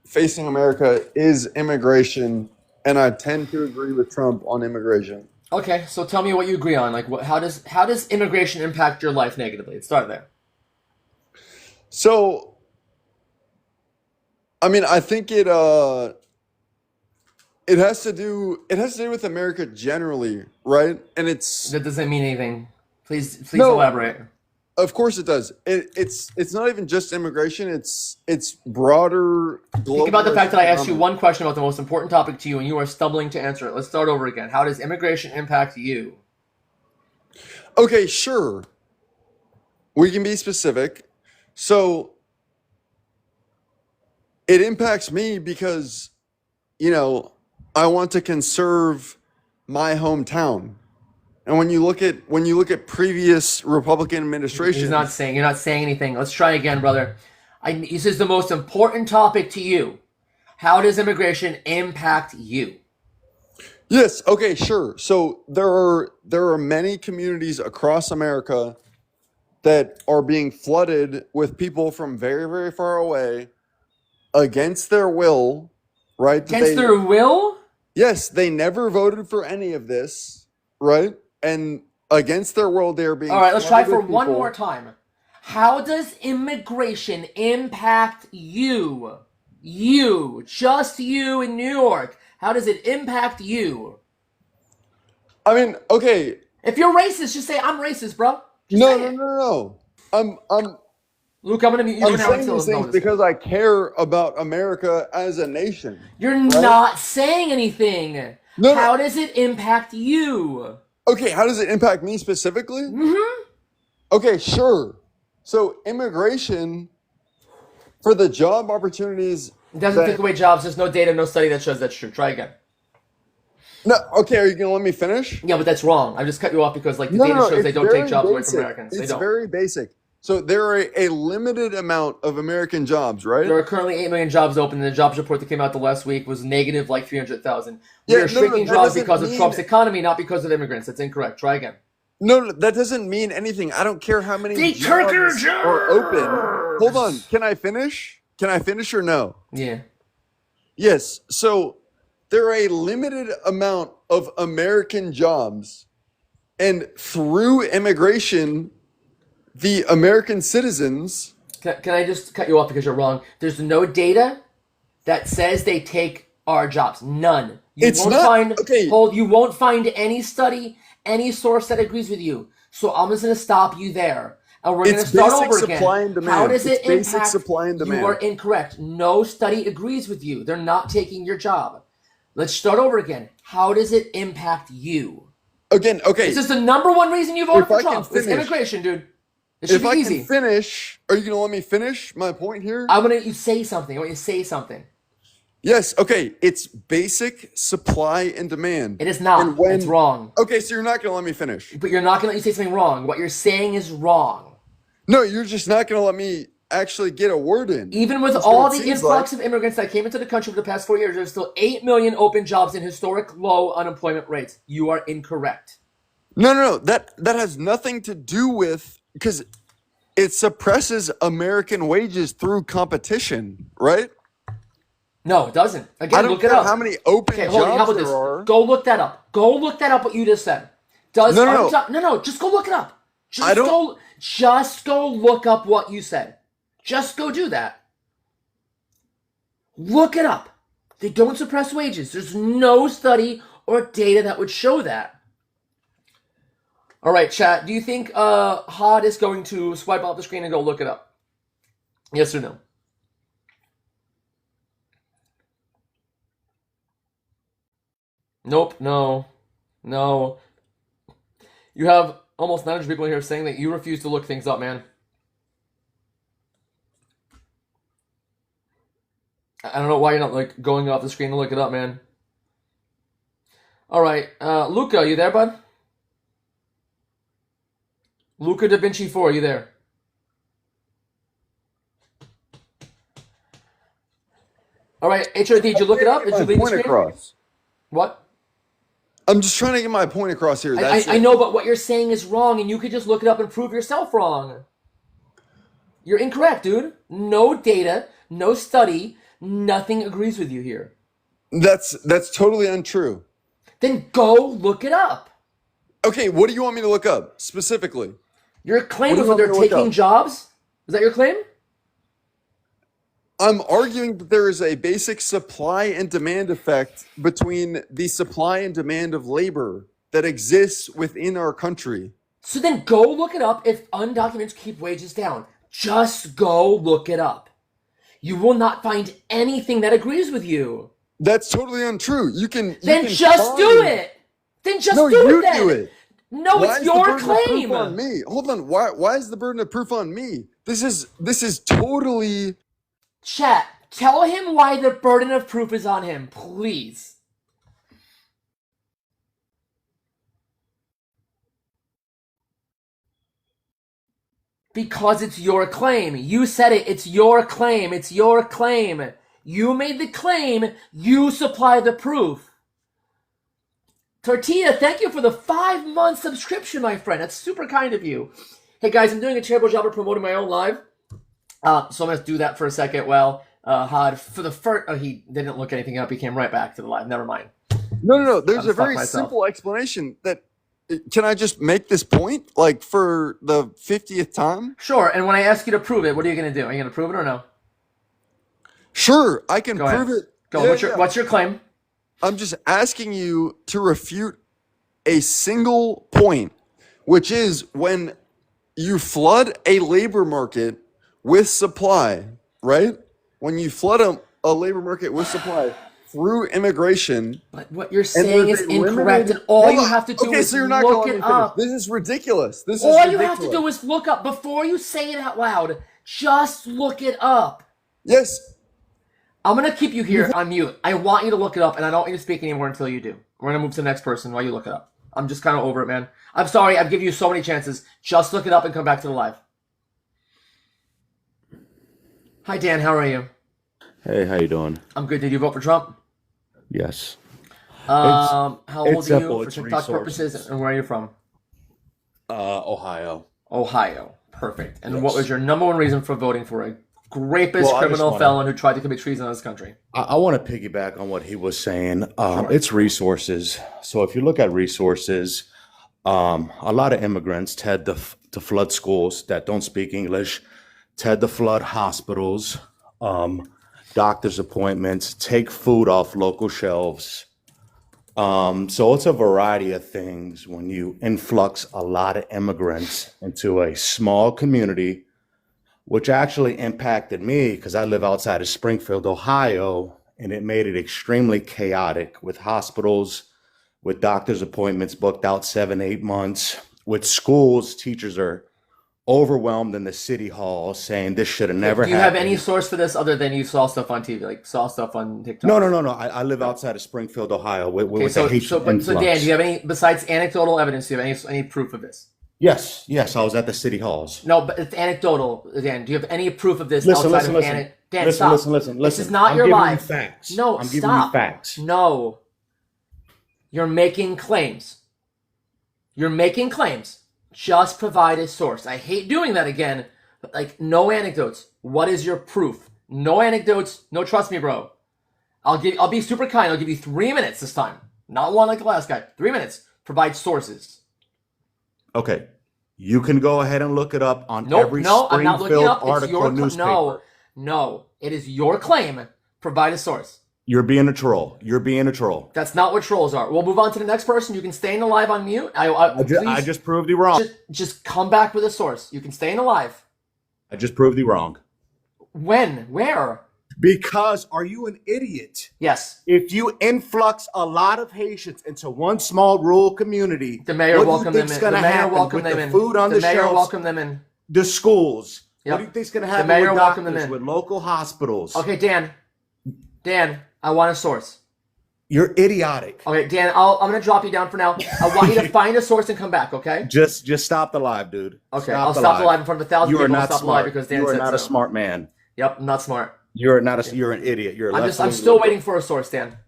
facing America is immigration, and I tend to agree with Trump on immigration. Okay, so tell me what you agree on. Like, how does immigration impact your life negatively? Let's start there. So, I mean, I think it has to do with America generally, right? And it's That doesn't mean anything. Please no, elaborate. of course it does. It's not even just immigration. It's broader Think about the fact that I asked you globalized one question about the most important topic to you, and you are stumbling to answer it. Let's start over again. How does immigration impact you? Okay, sure. We can be specific. So it impacts me because, you know, I want to conserve my hometown. And when you look at previous Republican You're administrations, not saying anything. Let's try again, brother. This is the most important topic to you. How does immigration impact you? yes, okay, sure. So there are many communities across America that are being flooded with people from very, very far away against their will, right? Against their will? Yes, they never voted for any of this, right? And against their will, they are being All right, let's try flooded for with one people. more time. How does immigration impact you? You, just you in New York. How does it impact you? I mean, okay, If you're racist, just say I'm racist, bro. Just no, say no, it. no, no. I'm Luke, I'm gonna mute you I'm now saying until these it's known things this. because I care about America as a nation, You're right? not saying anything. No, no. How does it impact you? Okay, how does it impact me specifically? Mm-hmm. Okay, sure. So immigration for the job opportunities It doesn't take that away jobs. There's no data, no study that shows that's true. Try again. no, okay, are you gonna let me finish? Yeah, but that's wrong. I just cut you off because like the No, data no, no, shows they it's don't take very jobs away from basic. Americans. They It's don't. very basic. So there are a limited amount of American jobs, right? There are currently 8 million jobs open, and the jobs report that came out the last week was negative like 300,000. We Yeah, are no, no, shrinking that jobs doesn't because of mean Trump's economy, not because of immigrants. That's incorrect. Try again. no, that doesn't mean anything. I don't care how many They took your jobs are open. Hold on, can I finish? Can I finish or no? Yeah. Yes. So there are a limited amount of American jobs, and through immigration, the American citizens. Can I just cut you off because you're wrong? There's no data that says they take our jobs. None. You It's won't not find okay. you won't find any study, any source that agrees with you. So I'm just gonna stop you there. And we're gonna It's start basic over again. supply and demand. How does it It's basic impact supply and you demand. are incorrect. No study agrees with you. They're not taking your job. Let's start over again. How does it impact you? Again, okay. This is the number one reason you voted If for I can Trump. It's finish. immigration, dude. It should If be I easy. can finish, are you gonna let me finish my point here? I want you to say something. I want you to say something. Yes. Okay. It's basic supply and demand. It is not. And when, It's wrong. Okay, so you're not gonna let me finish. But you're not going to let you say something wrong. What you're saying is wrong. No, you're just not gonna let me actually get a word in. Even with That's all what it the seems influx like. of immigrants that came into the country for the past 4 years, there's still 8 million open jobs and historic low unemployment rates. You are incorrect. No, no, no. That has nothing to do with because it suppresses American wages through competition, right? No, it doesn't. I Again, don't look it care up. how many open Okay, hold on. How jobs about there this? are. Go look that up. Go look that up. What you just said. Does No, no, no. Just go look it up. I don't- Just go look up what you said. Just go do that. Look it up. They don't suppress wages. There's no study or data that would show that. All right, chat. Do you think Hod is going to swipe off the screen and go look it up? Yes or no? Nope. No. No. You have almost 900 people here saying that you refuse to look things up, man. I don't know why you're not like going off the screen to look it up, man. All right, Luca, you there, bud? Luca Da Vinci 4, you there? All right, HRD, did you look it up? Did you My leave the point screen? across. What? I'm just trying to get my point across here. That's I it. know, but what you're saying is wrong, and you could just look it up and prove yourself wrong. You're incorrect, dude. No data, no study, nothing agrees with you here. That's totally untrue. Then go look it up. Okay, what do you want me to look up specifically? Your claim What do was you that they're want me to look taking up? jobs? Is that your claim? I'm arguing that there is a basic supply and demand effect between the supply and demand of labor that exists within our country. So then go look it up if undocumented keep wages down. Just go look it up. You will not find anything that agrees with you. That's totally untrue. You can Just do it. Then just No, do you it then. do it. No, Why it's is your the burden of claim. proof on me? Hold on. Why is the burden of proof on me? This is totally Chat, tell him why the burden of proof is on him, please. Because it's your claim. You said it. It's your claim. It's your claim. You made the claim. You supply the proof. Tortilla, thank you for the 5-month subscription, my friend. That's super kind of you. Hey guys, I'm doing a terrible job of promoting my own live. So I'm going to do that for a second. Well, Had, for the first... Oh, he didn't look anything up. He came right back to the live. Never mind. No. There's I'll a very fuck myself. simple explanation that. Can I just make this point, like for the 50th time? Sure, and when I ask you to prove it, what are you going to do? Are you going to prove it or no? Sure, I can Go ahead. prove it. Go. Yeah, What's your claim? I'm just asking you to refute a single point, which is when you flood a labor market with supply, right? When you flood a labor market with supply through immigration. But what you're saying there's is a incorrect, limited- and all Hold you on. have to do Okay, is so you're not gonna look let me it finish. up. This is ridiculous. This is All you ridiculous. have to do is look up. Before you say it out loud, just look it up. Yes. I'm going to keep you here on mute. I want you to look it up, and I don't want you to speak anymore until you do. We're going to move to the next person while you look it up. I'm just kind of over it, man. I'm sorry. I've given you so many chances. Just look it up and come back to the live. Hi, Dan. How are you? Hey, how you doing? I'm good. Did you vote for Trump? Yes. How old it's are you simple. for It's TikTok resources. purposes, and where are you from? Ohio. Ohio. Perfect. And Yes. what was your number one reason for voting for a rapist, Well, I just criminal, wanna- felon who tried to commit treason in this country? I want to piggyback on what he was saying. Sure. It's resources. So if you look at resources, a lot of immigrants tend to flood schools that don't speak English, tend to flood hospitals, doctor's appointments, take food off local shelves. So it's a variety of things when you influx a lot of immigrants into a small community, which actually impacted me because I live outside of Springfield, Ohio, and it made it extremely chaotic with hospitals, with doctor's appointments booked out 7, 8 months, with schools, teachers are overwhelmed in the city hall saying this should have never Do you have happened. any source for this other than you saw stuff on TV, like saw stuff on TikTok? No. I live outside of Springfield, Ohio, with Okay, the so Haitian Dan, influx. do you have any, besides anecdotal evidence, do you have any proof of this? Yes, I was at the city halls. No, but it's anecdotal, Dan. Do you have any proof of this Listen, outside listen, of listen. Dan, Listen, stop. listen. This is not I'm your giving live. you facts. No, I'm giving stop. you facts. No. You're making claims. You're making claims. Just provide a source. I hate doing that again, but like no anecdotes. What is your proof? No anecdotes. No, trust me, bro. I'll be super kind. I'll give you 3 minutes this time. Not one like the last guy. 3 minutes. Provide sources. Okay. You can go ahead and look it up on Nope, every no, I'm not looking Springfield it up. It's article your newspaper. No. It is your claim. Provide a source. You're being a troll. You're being a troll. That's not what trolls are. We'll move on to the next person. You can stay in the live on mute. I Please, just proved you wrong. just come back with a source. You can stay in the live. I just proved you wrong. When? Where? Because are you an idiot? Yes. If you influx a lot of Haitians into one small rural community, The mayor what do you welcomed them in. think's The gonna mayor happen welcomed with them the in. food on the mayor shelves, welcomed them in. the schools? Yep. What do you think's going to The happen mayor with welcomed them doctors, in. with local hospitals? Okay, Dan, I want a source. You're idiotic. Okay, Dan, I'm gonna drop you down for now. I want you to find a source and come back. Okay. Just stop the live, dude. Okay. I'll stop the live in front of 1,000 You people. are I'll not stop the live smart. because Dan You are said not a so. smart man. Yep, I'm not smart. You're an idiot. You're a I'm left-wing still liberal. waiting for a source, Dan.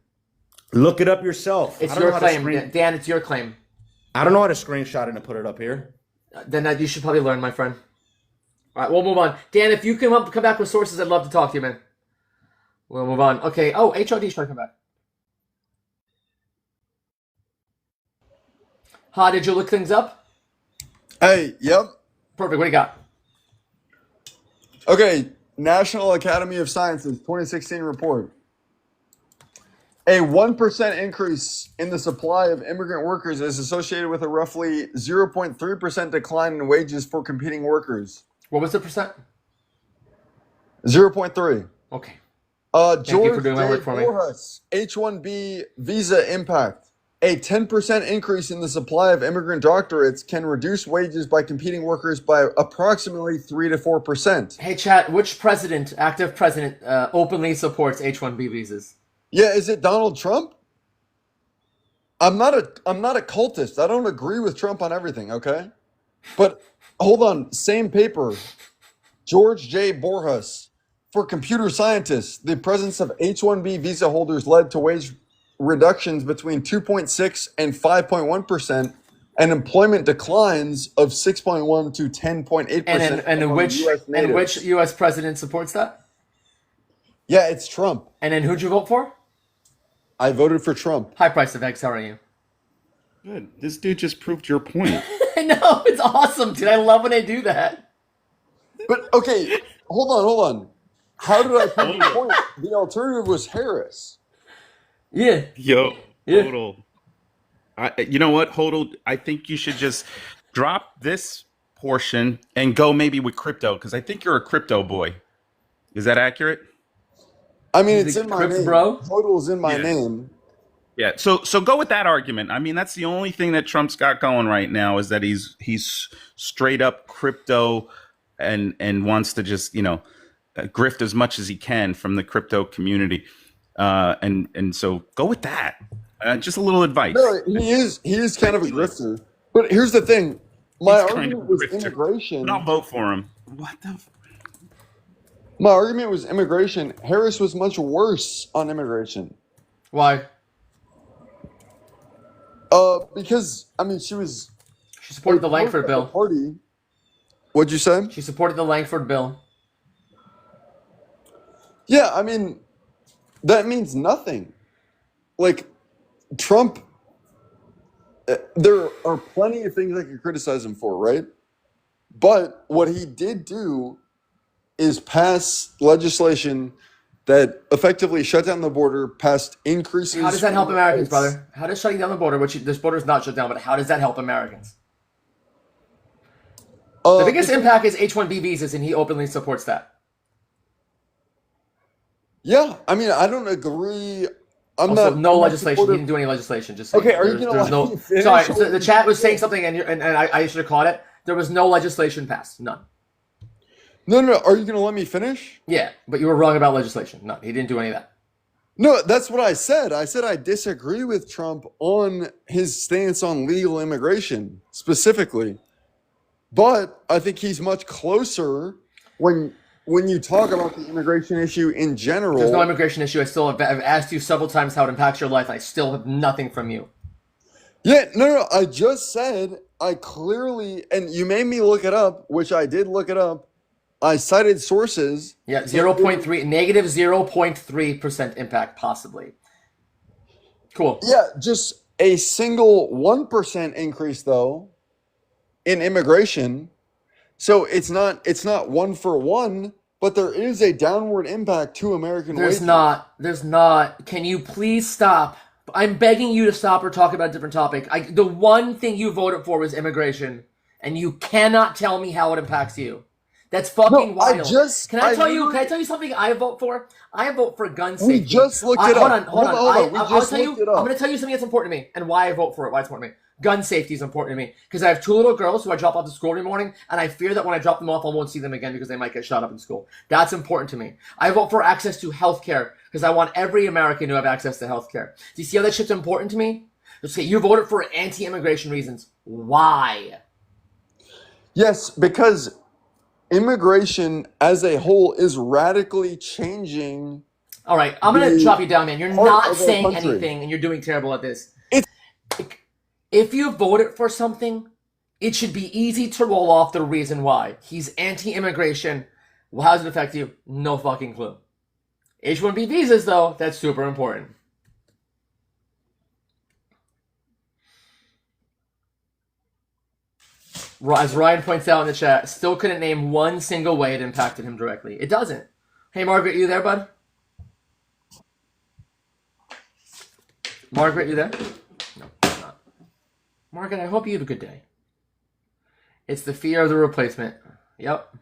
Look it up yourself. It's I don't your know how to claim, Dan. It's your claim. I don't know how to screenshot it and put it up here. Then you should probably learn, my friend. All right, we'll move on. Dan, if you can come back with sources, I'd love to talk to you, man. We'll move on. Okay. Oh, HRD's trying to come back. Ha, did you look things up? Hey, yep. Perfect. What do you got? Okay, National Academy of Sciences 2016 report. A 1% increase in the supply of immigrant workers is associated with a roughly 0.3% decline in wages for competing workers. What was the percent? 0.3. Okay. George you for doing my J. work for me. Borjas, H-1B visa impact. A 10% increase in the supply of immigrant doctorates can reduce wages by competing workers by approximately 3 to 4%. Hey, chat, which president, active president, openly supports H-1B visas? Yeah, is it Donald Trump? I'm not a cultist. I don't agree with Trump on everything, okay? But hold on, same paper. George J. Borjas. For computer scientists, the presence of H-1B visa holders led to wage reductions between 2.6 and 5.1%, and employment declines of 6.1 to 10.8%. And which U.S. president supports that? Yeah, it's Trump. And then who'd you vote for? I voted for Trump. High price of eggs. How are you? Good. This dude just proved your point. I know, it's awesome, dude. I love when they do that. But okay, hold on. How did I prove the point? The alternative was Harris. Yeah. Yo, Yeah. Hodel. You know what, Hodel? I think you should just drop this portion and go maybe with crypto, because I think you're a crypto boy. Is that accurate? I mean, He's it's a in my Crips name. bro? Total's in my Yeah. name. Yeah. So go with that argument. I mean, that's the only thing that Trump's got going right now is that he's straight up crypto and wants to just grift as much as he can from the crypto community. And so go with that. Just a little advice. No, he is kind of a grifter. But here's the thing. My He's kind of argument a was grifter. immigration. But I'll vote for him. What the? My argument was immigration. Harris was much worse on immigration. Why? Because I mean, she supported the Langford bill. Party. What'd you say? She supported the Langford bill. Yeah, I mean, that means nothing. Like, Trump, there are plenty of things I could criticize him for, right? But what he did do is pass legislation that effectively shut down the border, passed increases. How does that help in Americans, rights. brother? How does shutting down the border, this border is not shut down, but how does that help Americans? The biggest impact is H-1B visas, and he openly supports that. Yeah, I mean, I don't agree. I'm Also, not. no I'm not legislation. He supportive- didn't do any legislation. Just saying. Okay, are you There's- gonna there's let me finish? Sorry, so the chat was saying something, and I should have caught it. There was no legislation passed. None. No. Are you going to let me finish? Yeah, but you were wrong about legislation. None. He didn't do any of that. No, that's what I said. I said I disagree with Trump on his stance on legal immigration specifically. But I think he's much closer when you talk about the immigration issue in general. There's no immigration issue. I've asked you several times how it impacts your life, and I still have nothing from you. Yeah, no. I just said I clearly, and you made me look it up, which I did look it up. I cited sources. Yeah, 0.3, negative 0.3% impact, possibly. Cool. Yeah, just a single 1% increase though in immigration. So it's not 1 for 1, but there is a downward impact to American wages. There's not. Can you please stop? I'm begging you to stop or talk about a different topic. The one thing you voted for was immigration, and you cannot tell me how it impacts you. That's fucking wild. Can I tell you something I vote for? I vote for gun safety. We just looked it up. Hold on. We I'll just tell you. looked it up. I'm going to tell you something that's important to me and why I vote for it. Why it's important to me. Gun safety is important to me because I have 2 little girls who I drop off to school every morning, and I fear that when I drop them off, I won't see them again because they might get shot up in school. That's important to me. I vote for access to healthcare because I want every American to have access to healthcare. Do you see how that shit's important to me? Okay, you voted for anti-immigration reasons. Why? Yes, because immigration as a whole is radically changing. All right, I'm going to drop you down, man. You're part not of our saying country. anything, and you're doing terrible at this. If you voted for something, it should be easy to roll off the reason why. He's anti-immigration. Well, how does it affect you? No fucking clue. H-1B visas, though, that's super important. As Ryan points out in the chat, still couldn't name one single way it impacted him directly. It doesn't. Hey, Margaret, you there, bud? Margaret, you there? No, she's not. Margaret, I hope you have a good day. It's the fear of the replacement. Yep.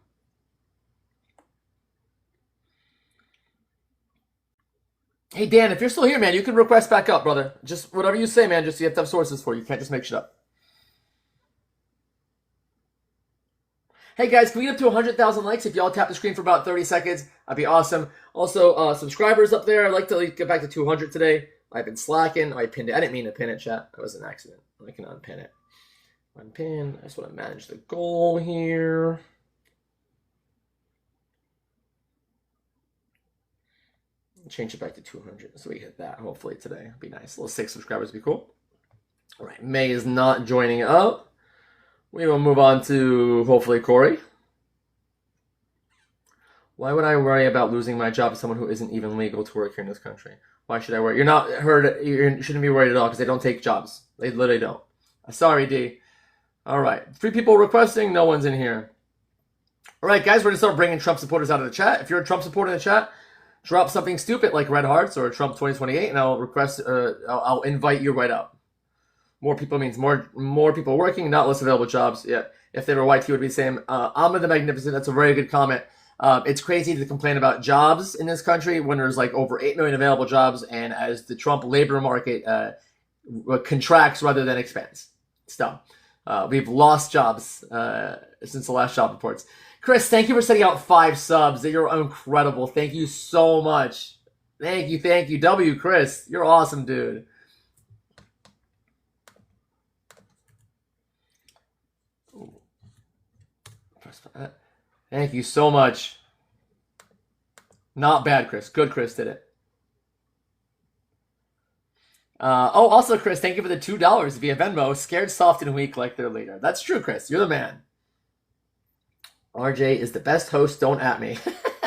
Hey, Dan, if you're still here, man, you can request back up, brother. Just whatever you say, man, just you have to have sources for you. You can't just make shit up. Hey, guys, can we get up to 100,000 likes? If y'all tap the screen for about 30 seconds, that'd be awesome. Also, subscribers up there. I'd like to get back to 200 today. I've been slacking. I pinned it. I didn't mean to pin it, chat. That was an accident. I can unpin it. Unpin. I just want to manage the goal here. Change it back to 200 so we hit that hopefully today. It'd be nice. A little 6 subscribers would be cool. All right. May is not joining up. We will move on to hopefully Corey. Why would I worry about losing my job to someone who isn't even legal to work here in this country? Why should I worry? You're not heard. You shouldn't be worried at all because they don't take jobs. They literally don't. Sorry, D. All right. 3 people requesting. No one's in here. All right, guys. We're going to start bringing Trump supporters out of the chat. If you're a Trump supporter in the chat, drop something stupid like Red Hearts or Trump 2028, and I'll request. I'll invite you right up. More people means more people working, not less available jobs. Yeah. If they were white, he would be the same. Ahmed the Magnificent. That's a very good comment. It's crazy to complain about jobs in this country when there's like over 8 million available jobs, and as the Trump labor market contracts rather than expands. It's dumb. We've lost jobs since the last job reports. Chris, thank you for setting out 5 subs. You're incredible. Thank you so much. Thank you. W, Chris, you're awesome, dude. Thank you so much. Not bad, Chris. Good, Chris did it. Also, Chris, thank you for the $2 via Venmo. Scared, soft, and weak like their leader. That's true, Chris. You're the man. RJ is the best host. Don't at me.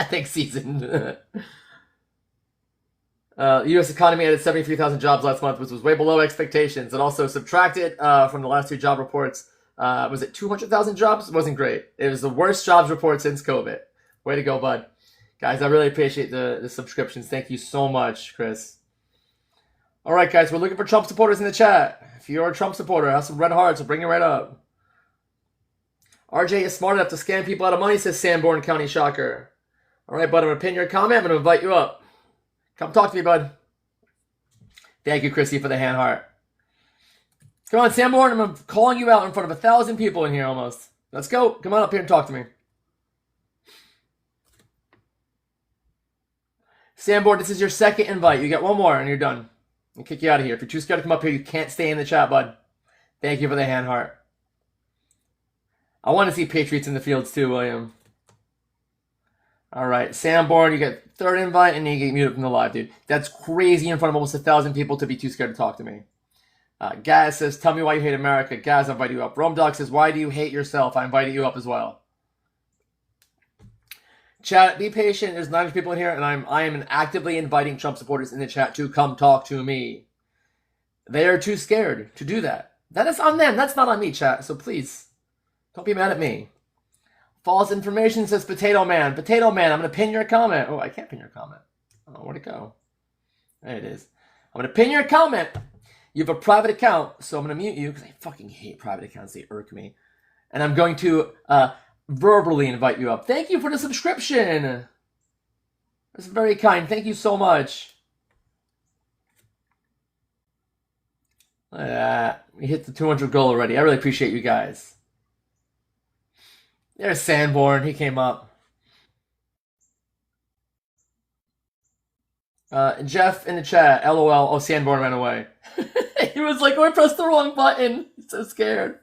Thanks, Season. U.S. economy added 73,000 jobs last month, which was way below expectations. It also subtracted from the last 2 job reports. Was it 200,000 jobs? It wasn't great. It was the worst jobs report since COVID. Way to go, bud. Guys, I really appreciate the subscriptions. Thank you so much, Chris. All right, guys, we're looking for Trump supporters in the chat. If you're a Trump supporter, have some red hearts. We'll bring you right up. RJ is smart enough to scam people out of money, says Sanborn County Shocker. All right, bud, I'm going to pin your comment. I'm going to invite you up. Come talk to me, bud. Thank you, Chrissy, for the hand heart. Come on, Sanborn, I'm calling you out in front of 1,000 people in here almost. Let's go. Come on up here and talk to me. Sanborn, this is your 2nd invite. You get 1 more and you're done. I'll kick you out of here. If you're too scared to come up here, you can't stay in the chat, bud. Thank you for the hand heart. I want to see Patriots in the fields too, William. All right, Sanborn, you get 3rd invite and then you get muted from the live, dude. That's crazy in front of almost 1,000 people to be too scared to talk to me. Gaz says, tell me why you hate America. Gaz, I invite you up. Rome Dog says, why do you hate yourself? I invited you up as well. Chat, be patient. There's 90 people in here, and I am actively inviting Trump supporters in the chat to come talk to me. They are too scared to do that. That is on them. That's not on me, chat. So please, don't be mad at me. False information, says Potato Man. Potato Man, I'm going to pin your comment. Oh, I can't pin your comment. Oh, where'd it go? There it is. I'm going to pin your comment. You have a private account, so I'm going to mute you because I fucking hate private accounts. They irk me. And I'm going to verbally invite you up. Thank you for the subscription. That's very kind. Thank you so much. Look at that. We hit the 200 goal already. I really appreciate you guys. There's Sanborn. He came up. Jeff in the chat. LOL. Oh, Sanborn ran away. He was like, oh, I pressed the wrong button. He's so scared.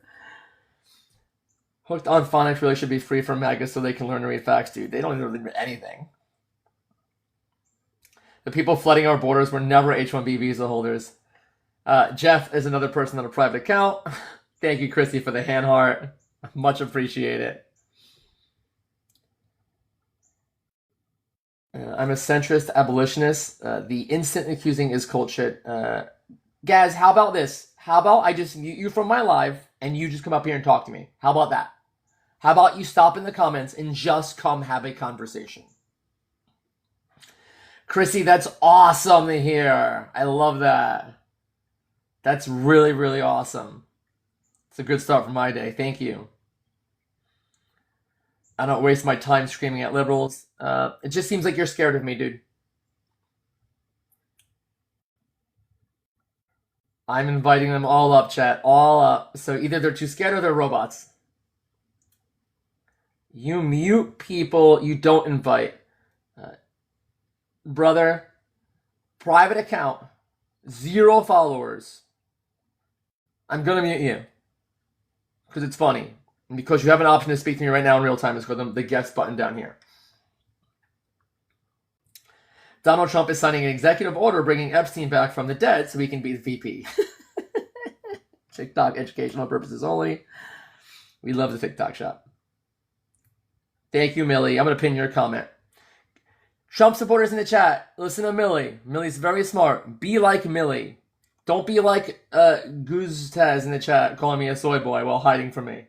Hooked on Phonics really should be free for MAGA so they can learn to read facts, dude. They don't even read anything. The people flooding our borders were never H-1B visa holders. Jeff is another person on a private account. Thank you, Chrissy, for the hand heart. Much appreciated. I'm a centrist abolitionist. The instant accusing is cult shit. Gaz, how about this? How about I just mute you from my live? and you just come up here and talk to me. How about that? How about you stop in the comments and just come have a conversation? Chrissy, that's awesome to hear. I love that. That's really, really awesome. It's a good start for my day. Thank you. I don't waste my time screaming at liberals. It just seems like you're scared of me, dude. I'm inviting them all up, chat. All up. So either they're too scared or they're robots. You mute people you don't invite. Brother, private account, 0 followers. I'm going to mute you. Because it's funny. And because you have an option to speak to me right now in real time. It's called the guest button down here. Donald Trump is signing an executive order bringing Epstein back from the dead so he can be the VP. TikTok educational purposes only. We love the TikTok shop. Thank you, Millie. I'm going to pin your comment. Trump supporters in the chat, listen to Millie. Millie's very smart. Be like Millie. Don't be like Guztaz in the chat calling me a soy boy while hiding from me.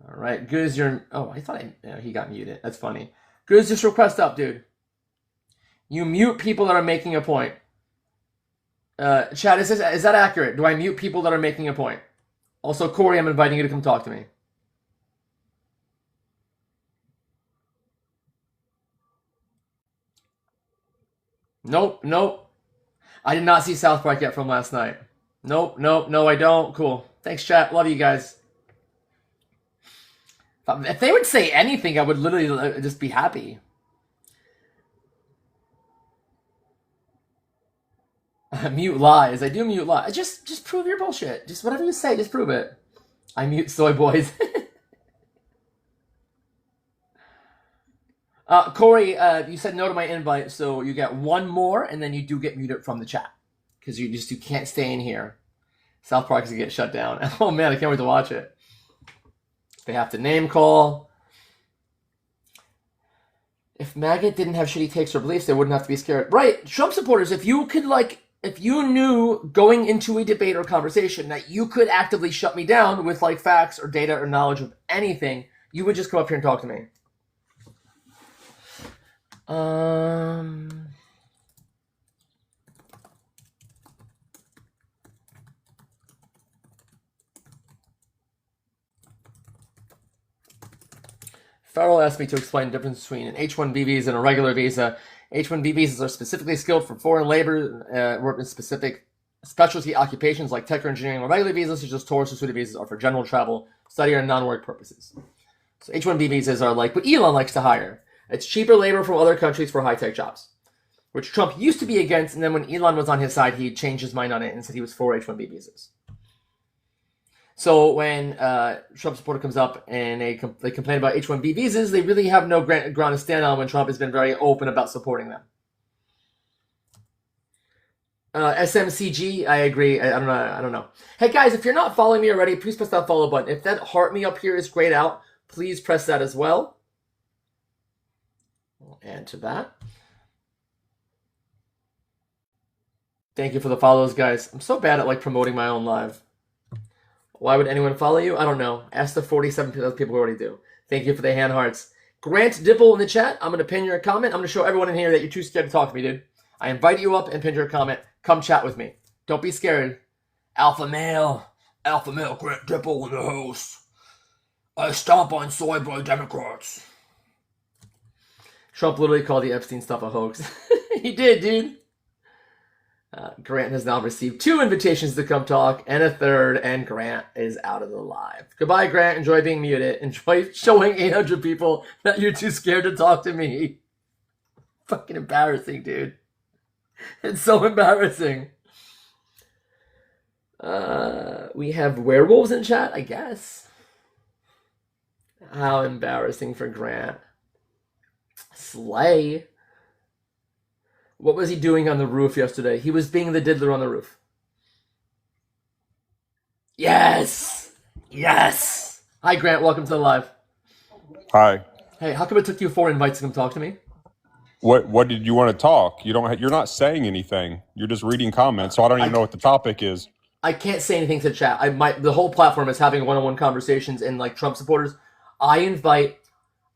All right, Guz, you're... Oh, I thought he got muted. That's funny. Guz, just request up, dude. You mute people that are making a point. Chat, is that accurate? Do I mute people that are making a point? Also, Corey, I'm inviting you to come talk to me. Nope. I did not see South Park yet from last night. Nope, no, I don't. Cool. Thanks, chat. Love you guys. If they would say anything, I would literally just be happy. Mute lies. I do mute lies. Just prove your bullshit. Just whatever you say, just prove it. I mute soy boys. Corey, you said no to my invite, so you get one more, and then you do get muted from the chat. Because you can't stay in here. South Park is going to get shut down. Oh man, I can't wait to watch it. They have to name call. If MAGA didn't have shitty takes or beliefs, they wouldn't have to be scared. Right, Trump supporters, if you knew going into a debate or conversation that you could actively shut me down with like facts or data or knowledge of anything, you would just come up here and talk to me. Farrell asked me to explain the difference between an H-1B visa and a regular visa. H-1B visas are specifically skilled for foreign labor, work in specific specialty occupations like tech or engineering. Or regular visas, such as tourist or student visas, are for general travel, study, or non-work purposes. So H-1B visas are like what Elon likes to hire. It's cheaper labor from other countries for high-tech jobs, which Trump used to be against, and then when Elon was on his side, he changed his mind on it and said he was for H-1B visas. So when Trump supporter comes up and they complain about H-1B visas, they really have no ground to stand on when Trump has been very open about supporting them. SMCG, I agree. I don't know. Hey guys, if you're not following me already, please press that follow button. If that heart me up here is grayed out, please press that as well. We'll add to that. Thank you for the follows, guys. I'm so bad at like promoting my own live. Why would anyone follow you? I don't know. Ask the 47 people who already do. Thank you for the hand hearts. Grant Dipple in the chat. I'm going to pin your comment. I'm going to show everyone in here that you're too scared to talk to me, dude. I invite you up and pin your comment. Come chat with me. Don't be scared. Alpha male. Alpha male Grant Dipple in the house. I stomp on soy boy Democrats. Trump literally called the Epstein stuff a hoax. He did, dude. Grant has now received 2 invitations to come talk and a 3rd, and Grant is out of the live. Goodbye, Grant. Enjoy being muted. Enjoy showing 800 people that you're too scared to talk to me. Fucking embarrassing, dude. It's so embarrassing. We have werewolves in chat, I guess. How embarrassing for Grant. Slay. What was he doing on the roof yesterday? He was being the diddler on the roof. Yes! Yes! Hi, Grant. Welcome to the live. Hi. Hey, how come it took you 4 invites to come talk to me? What did you want to talk? You're not saying anything. You're just reading comments, so I don't even know what the topic is. I can't say anything to chat. The whole platform is having one-on-one conversations, and like Trump supporters, I invite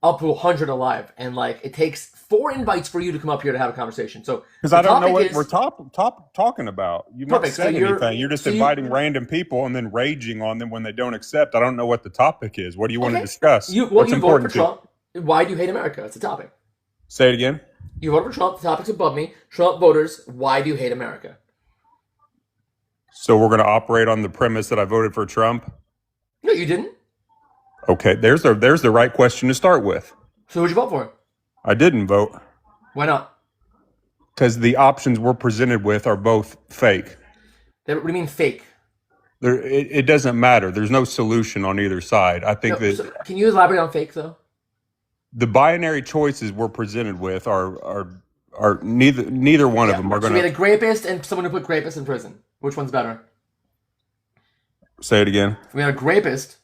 up to 100 alive, and like it takes 4 invites for you to come up here to have a conversation. So Because the I don't know topic what is we're talking about. You've not perfect. So said anything. You're just so you inviting random people and then raging on them when they don't accept. I don't know what the topic is. What do you want to okay. discuss? You What's you voted for important to you? Trump. Why do you hate America? It's a topic. Say it again. You voted for Trump. The topic's above me. Trump voters. Why do you hate America? So we're going to operate on the premise that I voted for Trump. No, you didn't. Okay, there's the right question to start with. So who'd you vote for? I didn't vote Why not? because the options we're presented with are both fake. What do you mean fake? It doesn't matter. There's no solution on either side. I think No, that so can you elaborate on fake though? the binary choices we're presented with are neither one of them are So going we had to a rapist and someone who put rapists in prison. Which one's better? say it again. We had a rapist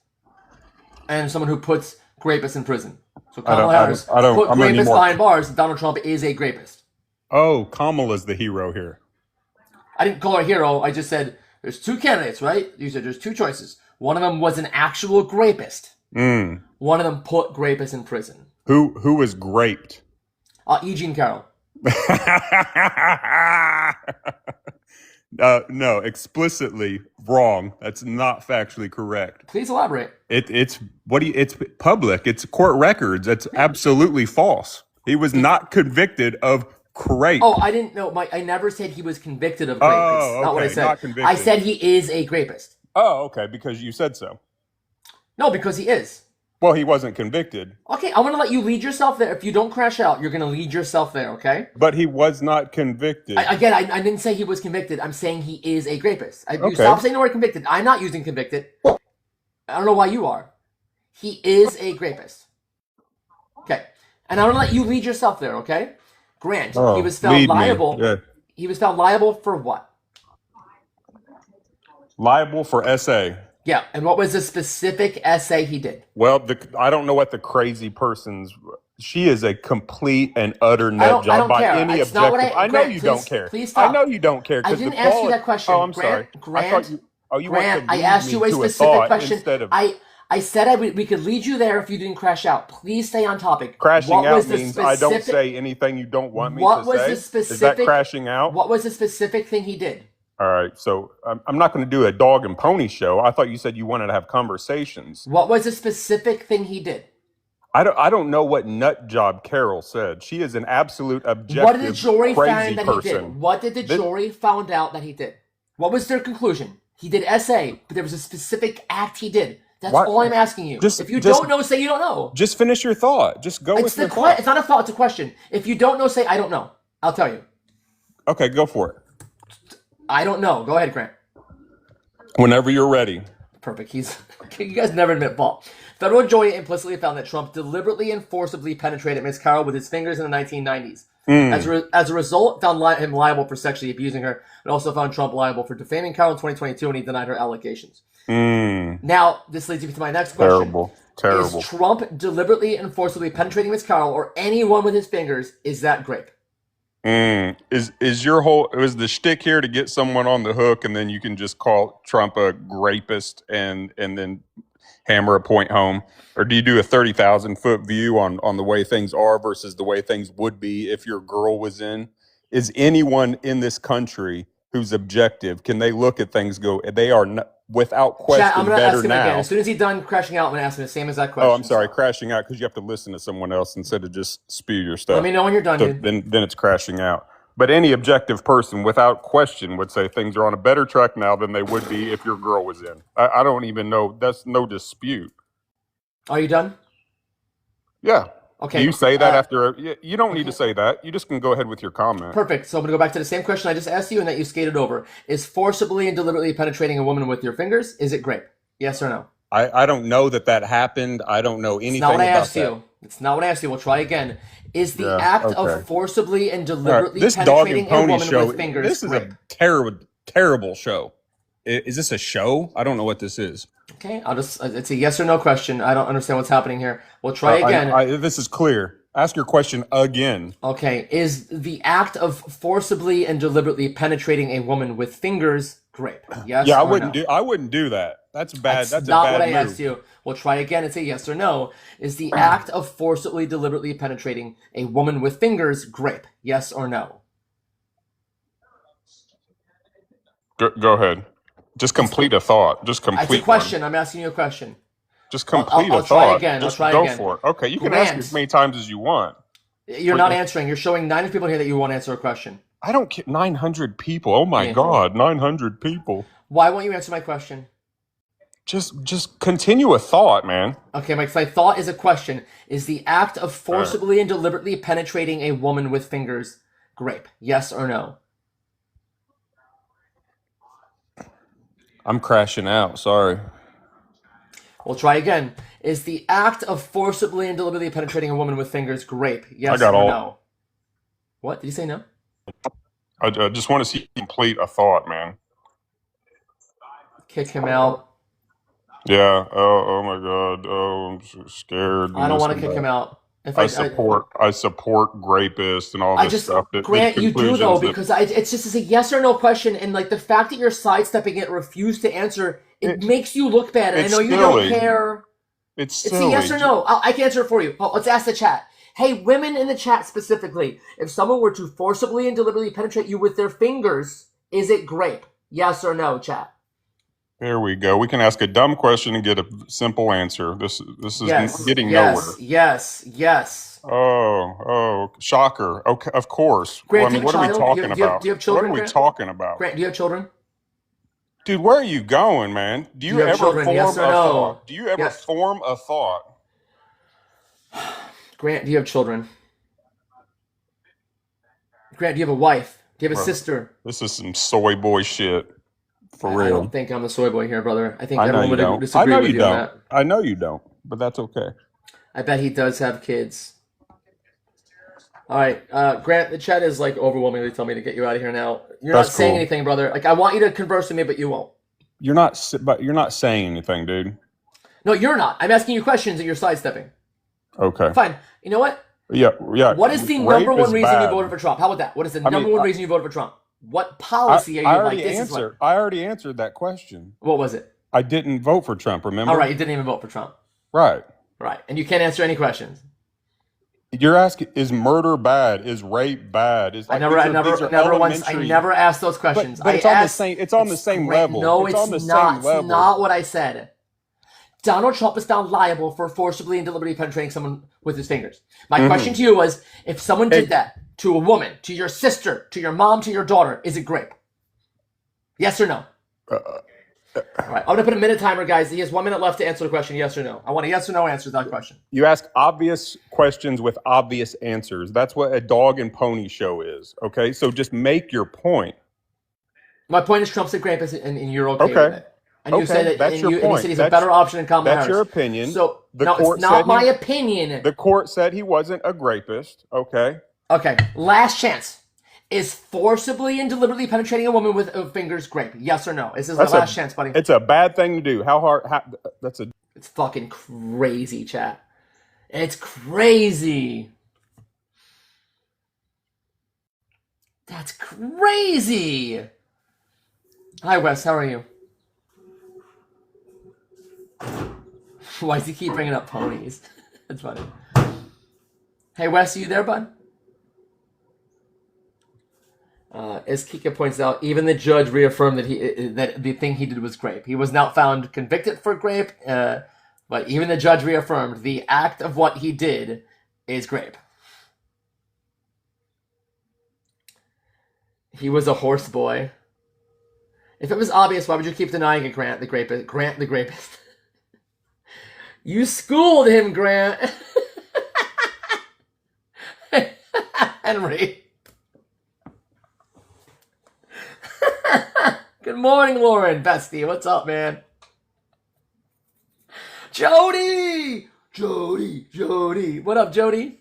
and someone who puts rapists in prison. So I don't- Kamala I don't- Harris I don't- put I'm gonna need rapists more. behind bars. Donald Trump is a rapist. Oh, Kamala's the hero here. I didn't call her a hero. I just said there's 2 candidates, right? You said there's 2 choices. One of them was an actual rapist. Mm. One of them put rapists in prison. Who was graped? E. Jean Carroll. No, explicitly wrong. That's not factually correct. Please elaborate. It's public. It's court records. That's absolutely false. He was not convicted of rape. Oh, I didn't know. I never said he was convicted of rape. Oh, It's not what I okay, said. not convicted. I said he is a rapist. Oh, okay, because you said so. No, because he is. Well, he wasn't convicted, Okay, I'm gonna let you lead yourself there. If you don't crash out, you're gonna lead yourself there. Okay. but he was not convicted. I didn't say he was convicted. I'm saying he is a rapist. You Okay. stop saying the word convicted. I'm not using convicted. I don't know why you are. He is a rapist. Okay. And I'm gonna let you lead yourself there. Okay. Grant, he was found lead me. liable. Yeah. He was found liable for what? Liable for SA. Yeah. And what was the specific essay he did? Well, I don't know what the crazy person's. She is a complete and utter I nut don't job by care. any It's not objective. what I know Grant, you please- don't care. please stop. I know you don't care. I 'cause the didn't ask you quali- that question. Oh, I'm Grant, sorry. I Grant, thought you. Oh, you want Grant, to I lead asked me you a to specific thought question. instead of I said we could lead you there if you didn't crash out. Please stay on topic. crashing What out was the means I don't specific- say anything you don't want me What to was say. the Is that specific- crashing out? What was the specific thing he did? All right. So I'm not going to do a dog and pony show. I thought you said you wanted to have conversations. What was the specific thing he did? I don't know what nut job Carol said. She is an absolute objective What did the jury crazy find that he did? person. What did the jury found out that he did? What was their conclusion? He did SA, but there was a specific act he did. That's What? all I'm asking you. Just- If you just- don't know, say you don't know. Just finish your thought. Just go It's with your the thought. it's not a thought, it's a question. If you don't know, say I don't know. I'll tell you. Okay, go for it. I don't know. Go ahead, Grant. Whenever you're ready. Perfect. You guys never admit fault. Federal jury implicitly found that Trump deliberately and forcibly penetrated Miss Carroll with his fingers in the 1990s. As a result, found him liable for sexually abusing her, and also found Trump liable for defaming Carroll in 2022 when he denied her allegations. Now, this leads me to my next question. Terrible. Is Trump deliberately and forcibly penetrating Miss Carroll or anyone with his fingers, is that rape? Is your whole was the shtick here to get someone on the hook and then you can just call Trump a rapist and then hammer a point home? Or do you do a 30,000-foot view on the way things are versus the way things would be if your girl was in? Is anyone in this country who's objective, can they look at things go, they are not, without question Chat, I'm going to better ask him now? again. As soon as he's done crashing out, I'm going to ask him the same exact question. Oh, I'm sorry, crashing out because you have to listen to someone else instead of just spew your stuff. Let me know when you're done, So dude. then it's crashing out. But any objective person, without question, would say things are on a better track now than they would be if your girl was in. I don't even know. That's no dispute. Are you done? Yeah. Okay. Do you say that after? You don't need to say that. You just can go ahead with your comment. Perfect. So I'm going to go back to the same question I just asked you and that you skated over. Is forcibly and deliberately penetrating a woman with your fingers, is it rape? Yes or no? I don't know that happened. I don't know anything It's not what I about asked that. you. It's not what I asked you. We'll try again. Is the Yeah, act okay. of forcibly and All right, deliberately this dog penetrating and a pony woman show. with fingers This is rape? a terrible show. Is this a show? I don't know what this is. Okay, it's a yes or no question. I don't understand what's happening here. We'll try again. This is clear. Ask your question again. Okay, is the act of forcibly and deliberately penetrating a woman with fingers grape? Yes Yeah, or no? I wouldn't do that. That's bad. That's a not bad what I move. asked you. We'll try again and say yes or no. Is the act of forcibly, deliberately penetrating a woman with fingers grape? Yes or no? Go ahead. Just complete a thought. Just complete. It's a question. I'm asking you a question. Just complete I'll a thought. try again. Just I'll try go again. for it. Okay, you can ask Grant. as many times as you want. You're not answering. You're showing 90 people here that you won't answer a question. I don't care. 900 people. Oh my God, 900 people. Why won't you answer my question? Just continue a thought, man. Okay, my thought is a question. Is the act of forcibly and deliberately penetrating a woman with fingers grape? Yes or no? I'm crashing out. Sorry. We'll try again. Is the act of forcibly and deliberately penetrating a woman with fingers grape? Yes or no? What? Did you say no? I just want to see you complete a thought, man. Kick him out. Yeah. Oh my God. Oh, I'm so scared. I don't want to kick him out. If I support rapists and all this stuff. Grant, you do though, because it's just a yes or no question, and like the fact that you're sidestepping it, refuse to answer, it makes you look bad. And I know you don't care. It's silly. A yes or no. I can answer it for you. Let's ask the chat. Hey, women in the chat specifically, if someone were to forcibly and deliberately penetrate you with their fingers, is it grape? Yes or no, chat? There we go. We can ask a dumb question and get a simple answer. This is getting nowhere. Yes. Oh, shocker. Okay, of course. Grant, what are we talking about? Do you have children? What are we talking about? Grant, do you have children? Dude, where are you going, man? Do you ever form a thought? Do you ever form a thought? Grant, do you have children? Grant, do you have a wife? Do you have a sister? This is some soy boy shit. For real. I don't think I'm a soy boy here, brother. I think I know everyone you would don't. disagree I know with you you on don't. that. I know you don't, but that's okay. I bet he does have kids. All right, Grant, the chat is like overwhelmingly telling me to get you out of here now. You're not saying anything, brother. Like I want you to converse with me, but you won't. You're not saying anything, dude. No, you're not. I'm asking you questions and you're sidestepping. Okay. Fine. You know what? Yeah. What is the number one reason you voted for Trump? How about that? What is the number one reason you voted for Trump? What policy are you like? I already answered that question. What was it? I didn't vote for Trump, remember? All right, you didn't even vote for Trump. Right. And you can't answer any questions. You're asking, is murder bad? Is rape bad? I never asked those questions. But it's on the same level. No, it's not. It's not what I said. Donald Trump is found liable for forcibly and deliberately penetrating someone with his fingers. My question to you was, if someone did that to a woman, to your sister, to your mom, to your daughter, is it grape? Yes or no? All right, I'm going to put a minute timer, guys. He has 1 minute left to answer the question, yes or no. I want a yes or no answer to that question. You ask obvious questions with obvious answers. That's what a dog and pony show is, okay? So just make your point. My point is Trump said grape, and you're okay with it. And you said that, that's your point. And you said he's a better option than Kamala Harris. That's your opinion. So, it's not my opinion. The court said he wasn't a rapist, okay? Okay, last chance. Is forcibly and deliberately penetrating a woman with fingers grape? Yes or no? This is the last chance, buddy. It's a bad thing to do. It's fucking crazy, chat. It's crazy. That's crazy. Hi, Wes. How are you? Why does he keep bringing up ponies? That's funny. Hey, Wes, are you there, bud? As Kika points out, even the judge reaffirmed that the thing he did was grape. He was not found convicted for grape, but even the judge reaffirmed the act of what he did is grape. He was a horse boy. If it was obvious, why would you keep denying it, Grant the Grapist? Grant the Grapist. You schooled him, Grant. Henry. Good morning, Lauren. Bestie, what's up, man? Jody! Jody. What up, Jody?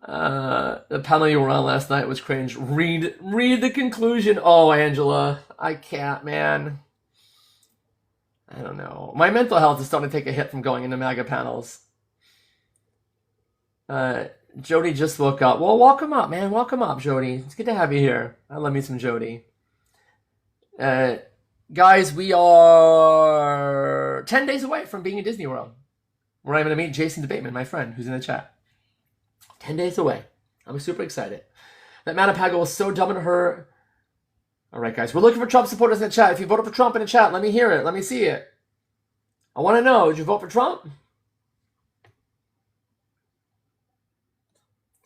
The panel you were on last night was cringe. Read the conclusion. Oh, Angela. I can't, man. I don't know. My mental health is starting to take a hit from going into MAGA panels. Jody just woke up. Well, welcome up, man. Welcome up, Jody. It's good to have you here. I love me some Jody. Guys, we are 10 days away from being in Disney World, where I'm going to meet Jason DeBateman, my friend, who's in the chat. 10 days away. I'm super excited. That Manapagel was so dumb in her. All right, guys. We're looking for Trump supporters in the chat. If you voted for Trump in the chat, let me hear it. Let me see it. I want to know. Did you vote for Trump?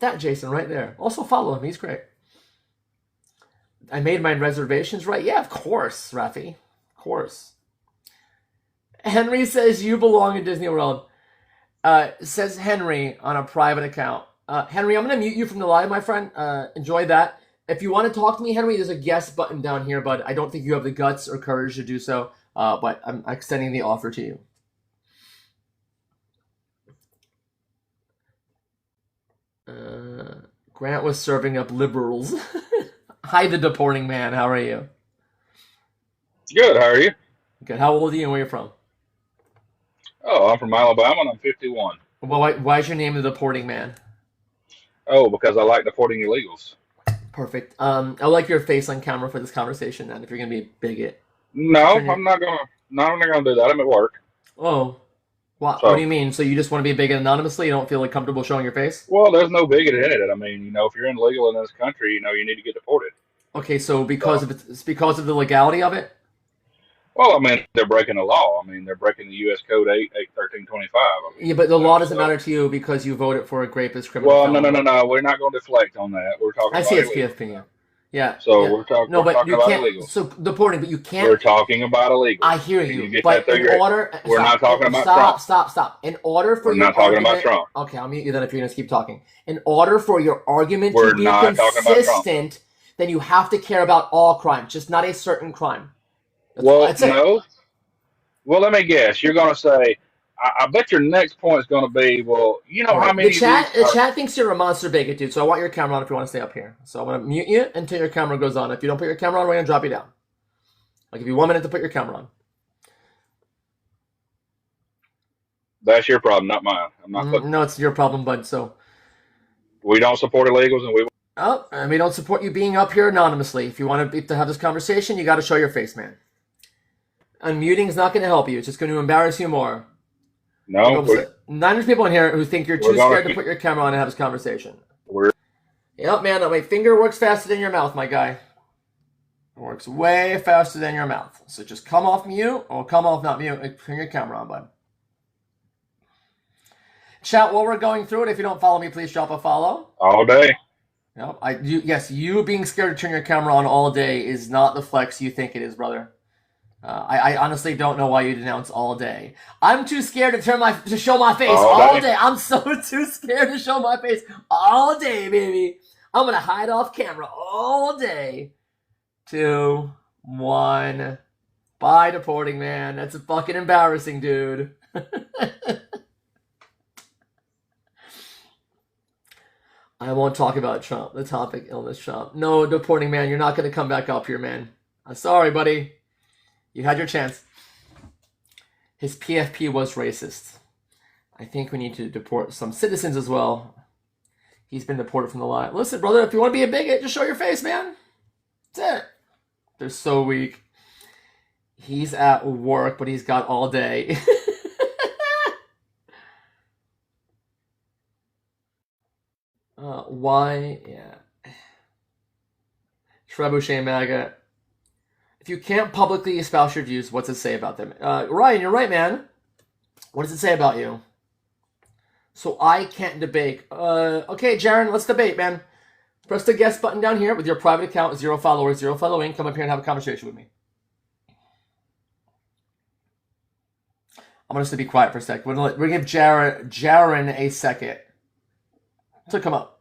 That Jason right there. Also follow him. He's great. I made my reservations right. Yeah, of course, Rafi. Of course. Henry says you belong in Disney World. Says Henry on a private account. Henry, I'm going to mute you from the live, my friend. Enjoy that. If you want to talk to me, Henry, there's a guest button down here, but I don't think you have the guts or courage to do so. But I'm extending the offer to you. Grant was serving up liberals. Hi, the deporting man. How are you? Good. How are you? Good. How old are you and where are you from? Oh, I'm from Alabama and I'm 51. Well, why is your name the deporting man? Oh, because I like deporting illegals. Perfect. I would like your face on camera for this conversation, then, if you're gonna be a bigot. No, I'm not gonna do that. I'm at work. Oh, what So, do you mean? So you just want to be a bigot anonymously? You don't feel like comfortable showing your face? well, there's no bigot in it. I mean, if you're illegal in this country, you need to get deported. Okay, so because So, it's because of the legality of it. well, I mean, they're breaking the law. I mean, they're breaking the U.S. Code 81325. I mean, Yeah, but the law doesn't so. matter to you because you voted for a rapist, criminal Well, no, felon. we're not going to deflect on that. We're talking I about see it's illegals. PFP. Yeah, So yeah. we're No, but talking you about can't. illegals. So deporting, but you can't. We're talking about illegals. I hear Can you you, get but that through in your head? order, We're not talking about Trump. stop. In order for We're your not talking about argument, Trump. okay, I'll mute you then if you're gonna keep talking. In order for your argument to We're be not talking about Trump. consistent, then you have to care about all crime, just not a certain crime. Well, That's it. no. Well, let me guess. You're going to say, I bet your next point is going to be, well, All how right. many The of chat, these the are. chat thinks you're a monster bigot, dude. So I want your camera on if you want to stay up here. So I'm gonna mute you until your camera goes on. If you don't put your camera on, we're gonna drop you down. I'll give you 1 minute to put your camera on. That's your problem, not mine. I'm not putting. No, it's your problem, bud. So, We don't support illegals, and we. oh, and we don't support you being up here anonymously. If you want to have this conversation, you got to show your face, man. Unmuting is not going to help you. It's just going to embarrass you more. No, Like, 900 people in here who think you're we're too gonna scared to keep. put your camera on and have this conversation. We're. Yep, man. My finger works faster than your mouth, my guy. It works way faster than your mouth. So just come off mute or come off not mute and turn your camera on, bud. Chat, while we're going through it, if you don't follow me, please drop a follow. All day. No, yes, you being scared to turn your camera on all day is not the flex you think it is, brother. I honestly don't know why you denounce all day. I'm too scared to show my face all day. I'm so too scared to show my face all day, baby. I'm gonna hide off camera all day. 2, 1. Bye, deporting man. That's fucking embarrassing, dude. I won't talk about Trump. The topic, illness Trump. No, deporting man, you're not gonna come back up here, man. I'm sorry, buddy. You had your chance. His PFP was racist. I think we need to deport some citizens as well. He's been deported from the line. Listen, brother, if you want to be a bigot, just show your face, man. That's it. They're so weak. He's at work, but he's got all day. Why? Yeah. Trebuchet MAGA. If you can't publicly espouse your views, what's it say about them? Ryan, you're right, man. What does it say about you? So I can't debate. Okay, Jaron, let's debate, man. Press the guest button down here with your private account, 0 followers, 0 following. Come up here and have a conversation with me. I'm going to be quiet for a sec. We're going to give Jaron a second to come up.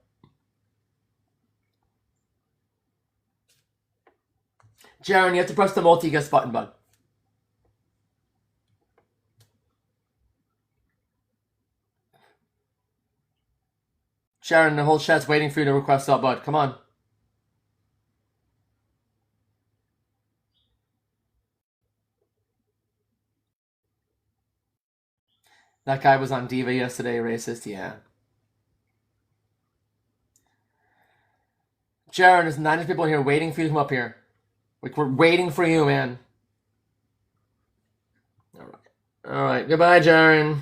Jaron, you have to press the multi-guest button, bud. Sharon, the whole chat's waiting for you to request up, bud. Come on. That guy was on Diva yesterday, racist, yeah. Jaron, there's 900 people here waiting for you to come up here. Like, we're waiting for you, man. All right. Goodbye, Jaron.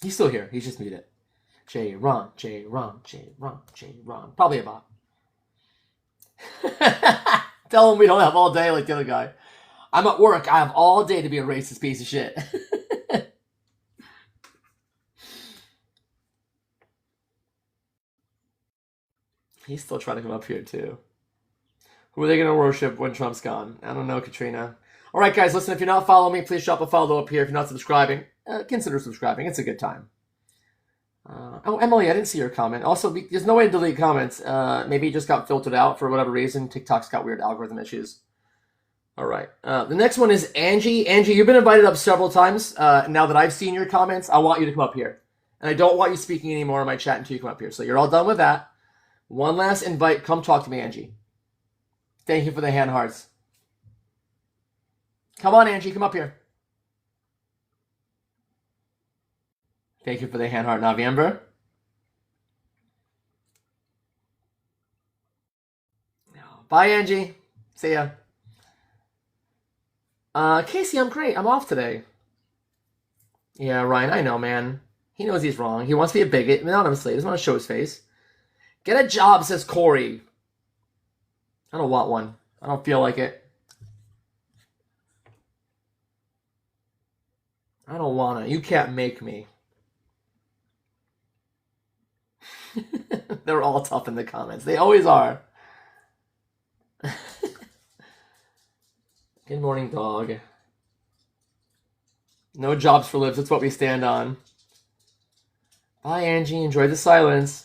He's still here. He's just muted. J-Ron. Probably a bot. Tell him we don't have all day like the other guy. I'm at work. I have all day to be a racist piece of shit. He's still trying to come up here, too. Who are they going to worship when Trump's gone? I don't know, Katrina. All right, guys, listen, if you're not following me, please drop a follow up here. If you're not subscribing, consider subscribing. It's a good time. Oh, Emily, I didn't see your comment. Also, there's no way to delete comments. Maybe it just got filtered out for whatever reason. TikTok's got weird algorithm issues. All right. The next one is Angie. Angie, you've been invited up several times. Now that I've seen your comments, I want you to come up here. And I don't want you speaking anymore in my chat until you come up here. So you're all done with that. One last invite. Come talk to me, Angie. Thank you for the hand hearts. Come on, Angie. Come up here. Thank you for the hand heart, Naviember. Bye, Angie. See ya. Casey, I'm great. I'm off today. Yeah, Ryan, I know, man. He knows he's wrong. He wants to be a bigot. Anonymously. He doesn't want to show his face. Get a job, says Corey. I don't want one. I don't feel like it. I don't want it. You can't make me. They're all tough in the comments. They always are. Good morning, dog. No jobs for libs. That's what we stand on. Bye, Angie. Enjoy the silence.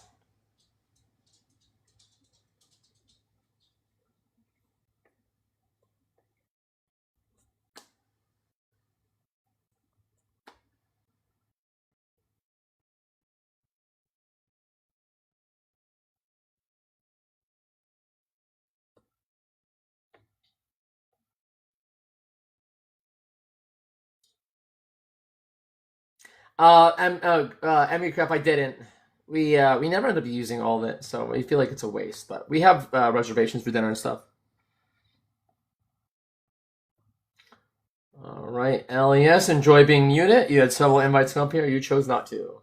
Emmy Crap, I didn't. We never end up using all of it, so we feel like it's a waste. But we have reservations for dinner and stuff. All right, LES, enjoy being muted. You had several invites come up here. You chose not to.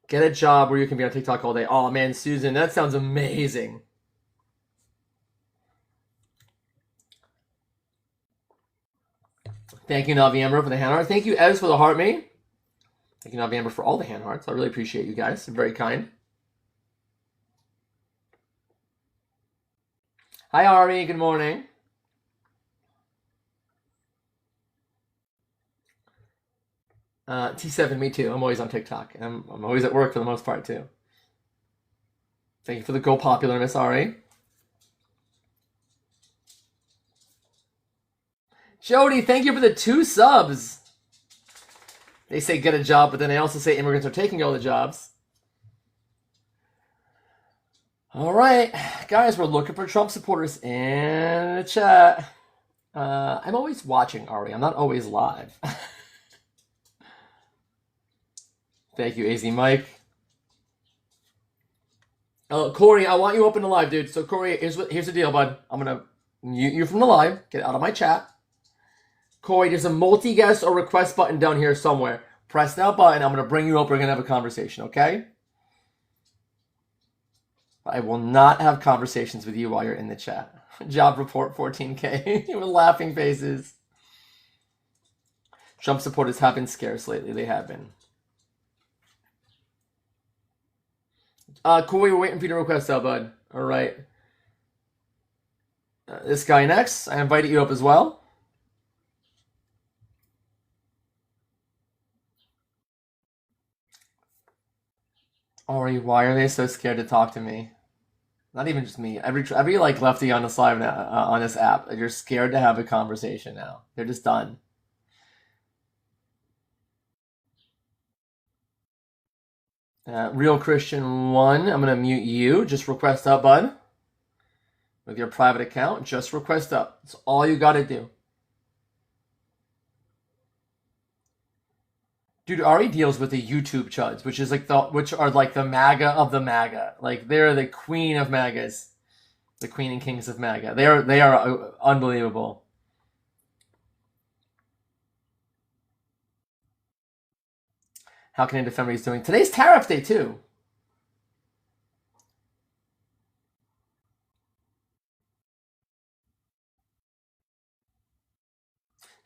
Get a job where you can be on TikTok all day. Oh man, Susan, that sounds amazing. Thank you, Navi Amber, for the hand heart. Thank you, Ez, for the heart me. Thank you, Navi Amber, for all the hand hearts. I really appreciate you guys. You're very kind. Hi, Ari. Good morning. T7, me too. I'm always on TikTok. I'm always at work for the most part, too. Thank you for the Go Popular, Miss Ari. Jody, thank you for the 2 subs. They say get a job, but then they also say immigrants are taking all the jobs. All right, guys, we're looking for Trump supporters in the chat. I'm always watching, Ari. I'm not always live. Thank you, AZ Mike. Corey, I want you up in the live, dude. So, Corey, here's the deal, bud. I'm going to mute you from the live. Get out of my chat. Corey, there's a multi-guest or request button down here somewhere. Press that button. I'm going to bring you up. We're going to have a conversation, okay? I will not have conversations with you while you're in the chat. Job report 14K with laughing faces. Trump supporters have been scarce lately. They have been. Corey, we're waiting for you to request that, bud. All right. This guy next. I invited you up as well. Ari, why are they so scared to talk to me? Not even just me. Every like lefty on this live now, on this app, you're scared to have a conversation now. They're just done. Real Christian 1, I'm gonna mute you. Just request up, bud. With your private account, just request up. That's all you gotta do. Dude, Ari deals with the YouTube chuds, which are like the MAGA of the MAGA. Like they're the queen of MAGAs, the queen and kings of MAGA. They are unbelievable. How can I defend what he's doing? Today's tariff day too.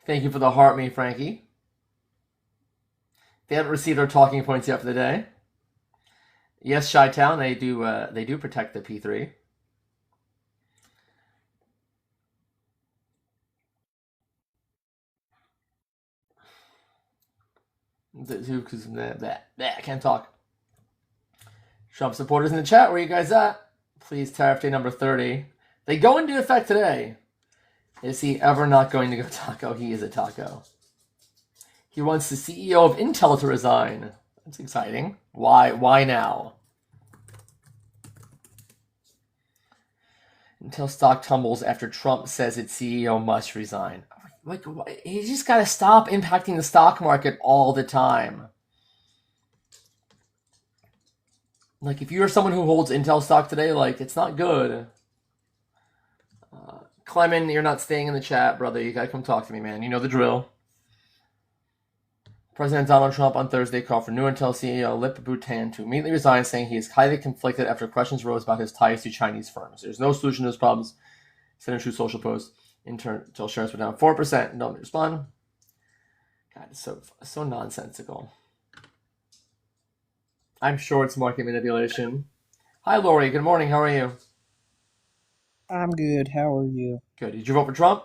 Thank you for the heart, me, Frankie. They haven't received our talking points yet for the day. Yes, Chi-Town, they do protect the P3. I can't talk. Trump supporters in the chat, where you guys at? Please, tariff day number 30. They go into effect today. Is he ever not going to go taco? He is a taco. He wants the CEO of Intel to resign. That's exciting. Why now? Intel stock tumbles after Trump says its CEO must resign. Like, you just got to stop impacting the stock market all the time. Like, if you're someone who holds Intel stock today, like, it's not good. Clement, you're not staying in the chat, brother. You got to come talk to me, man. You know the drill. President Donald Trump on Thursday called for new Intel CEO Lip Bhutan to immediately resign, saying he is highly conflicted after questions rose about his ties to Chinese firms. There's no solution to his problems, said in a Truth Social post. Intel shares were down 4%. No respond. God, it's so nonsensical. I'm sure it's market manipulation. Hi, Lori. Good morning. How are you? I'm good. How are you? Good. Did you vote for Trump?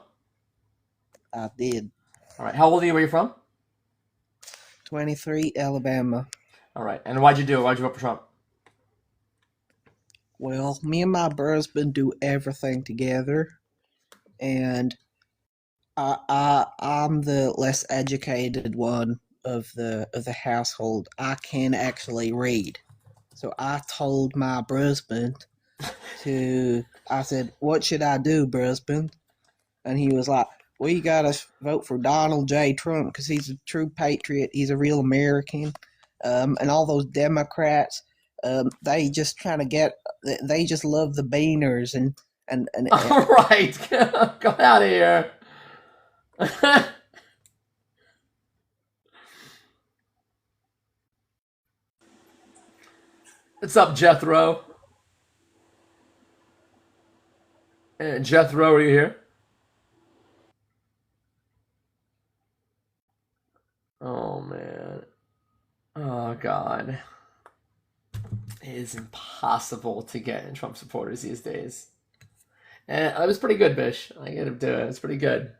I did. All right. How old are you? Where are you from? 23, Alabama. All right. And why'd you do it? Why'd you vote for Trump? Well, me and my husband do everything together, and I'm the less educated one of the household. I can actually read, so I told my husband I said, "What should I do, husband?" And he was like, "Well, you gotta vote for Donald J. Trump because he's a true patriot. He's a real American." And all those Democrats, they just they just love the beaners and All right, go out of here. What's up, Jethro? Jethro, are you here? Oh, man. Oh, God. It is impossible to get in Trump supporters these days. And it was pretty good, Bish. I get him to it. It's pretty good.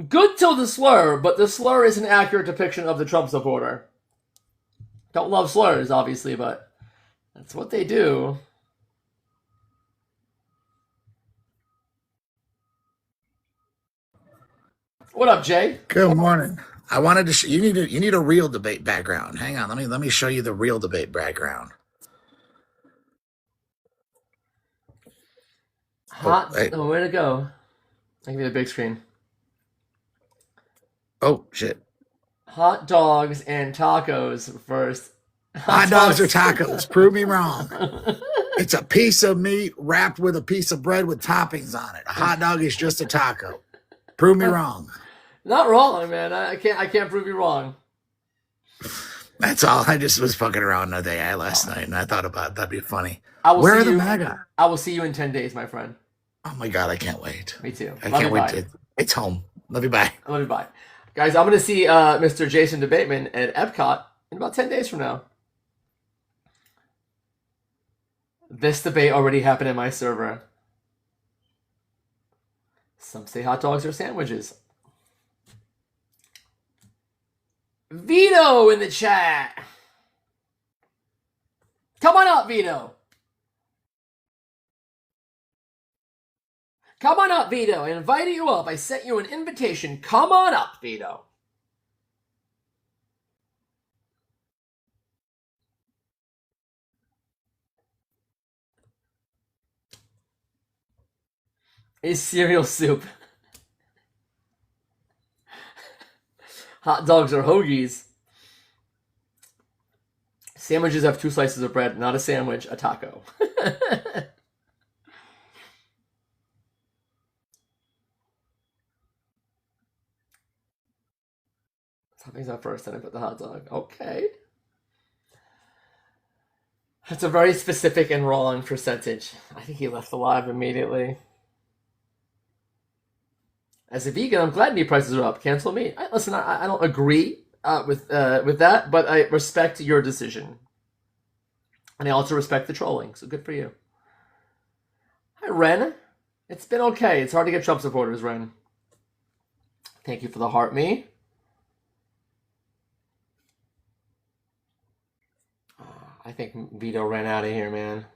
Good till the slur, but the slur is an accurate depiction of the Trump supporter. Don't love slurs, obviously, but that's what they do. What up, Jay? Good morning. I wanted to. You need a real debate background. Hang on. Let me show you the real debate background. Hot. Oh, way to go! I give you the big screen. Oh shit! Hot dogs and tacos first. Hot dogs or tacos? Prove me wrong. It's a piece of meat wrapped with a piece of bread with toppings on it. A hot dog is just a taco. Prove me wrong. Not wrong, man. I can't prove you wrong. That's all. I just was fucking around the day last night, and I thought about that'd be funny. Where are the MAGA? I will see you in 10 days, my friend. Oh my god, I can't wait. Me too. I can't wait. It's home. Love you. Bye. Love you. Bye. Guys, I'm going to see Mr. Jason DeBateman at Epcot in about 10 days from now. This debate already happened in my server. Some say hot dogs or sandwiches. Vito in the chat. Come on up, Vito. Come on up, Vito. I invited you up. I sent you an invitation. Come on up, Vito. Is cereal soup. Hot dogs or hoagies. Sandwiches have 2 slices of bread, not a sandwich, a taco. Toppings up first, then I put the hot dog. Okay. That's a very specific and wrong percentage. I think he left alive immediately. As a vegan, I'm glad meat prices are up. Cancel meat. Listen, I don't agree with that, but I respect your decision. And I also respect the trolling, so good for you. Hi, Ren. It's been okay. It's hard to get Trump supporters, Ren. Thank you for the heart me. I think Vito ran out of here, man.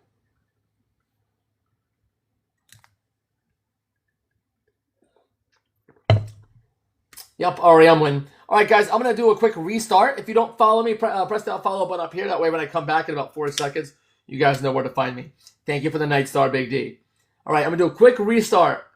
Yep, REM win. All right, guys, I'm going to do a quick restart. If you don't follow me, press that follow button up here. That way, when I come back in about 4 seconds, you guys know where to find me. Thank you for the Night Star, Big D. All right, I'm going to do a quick restart.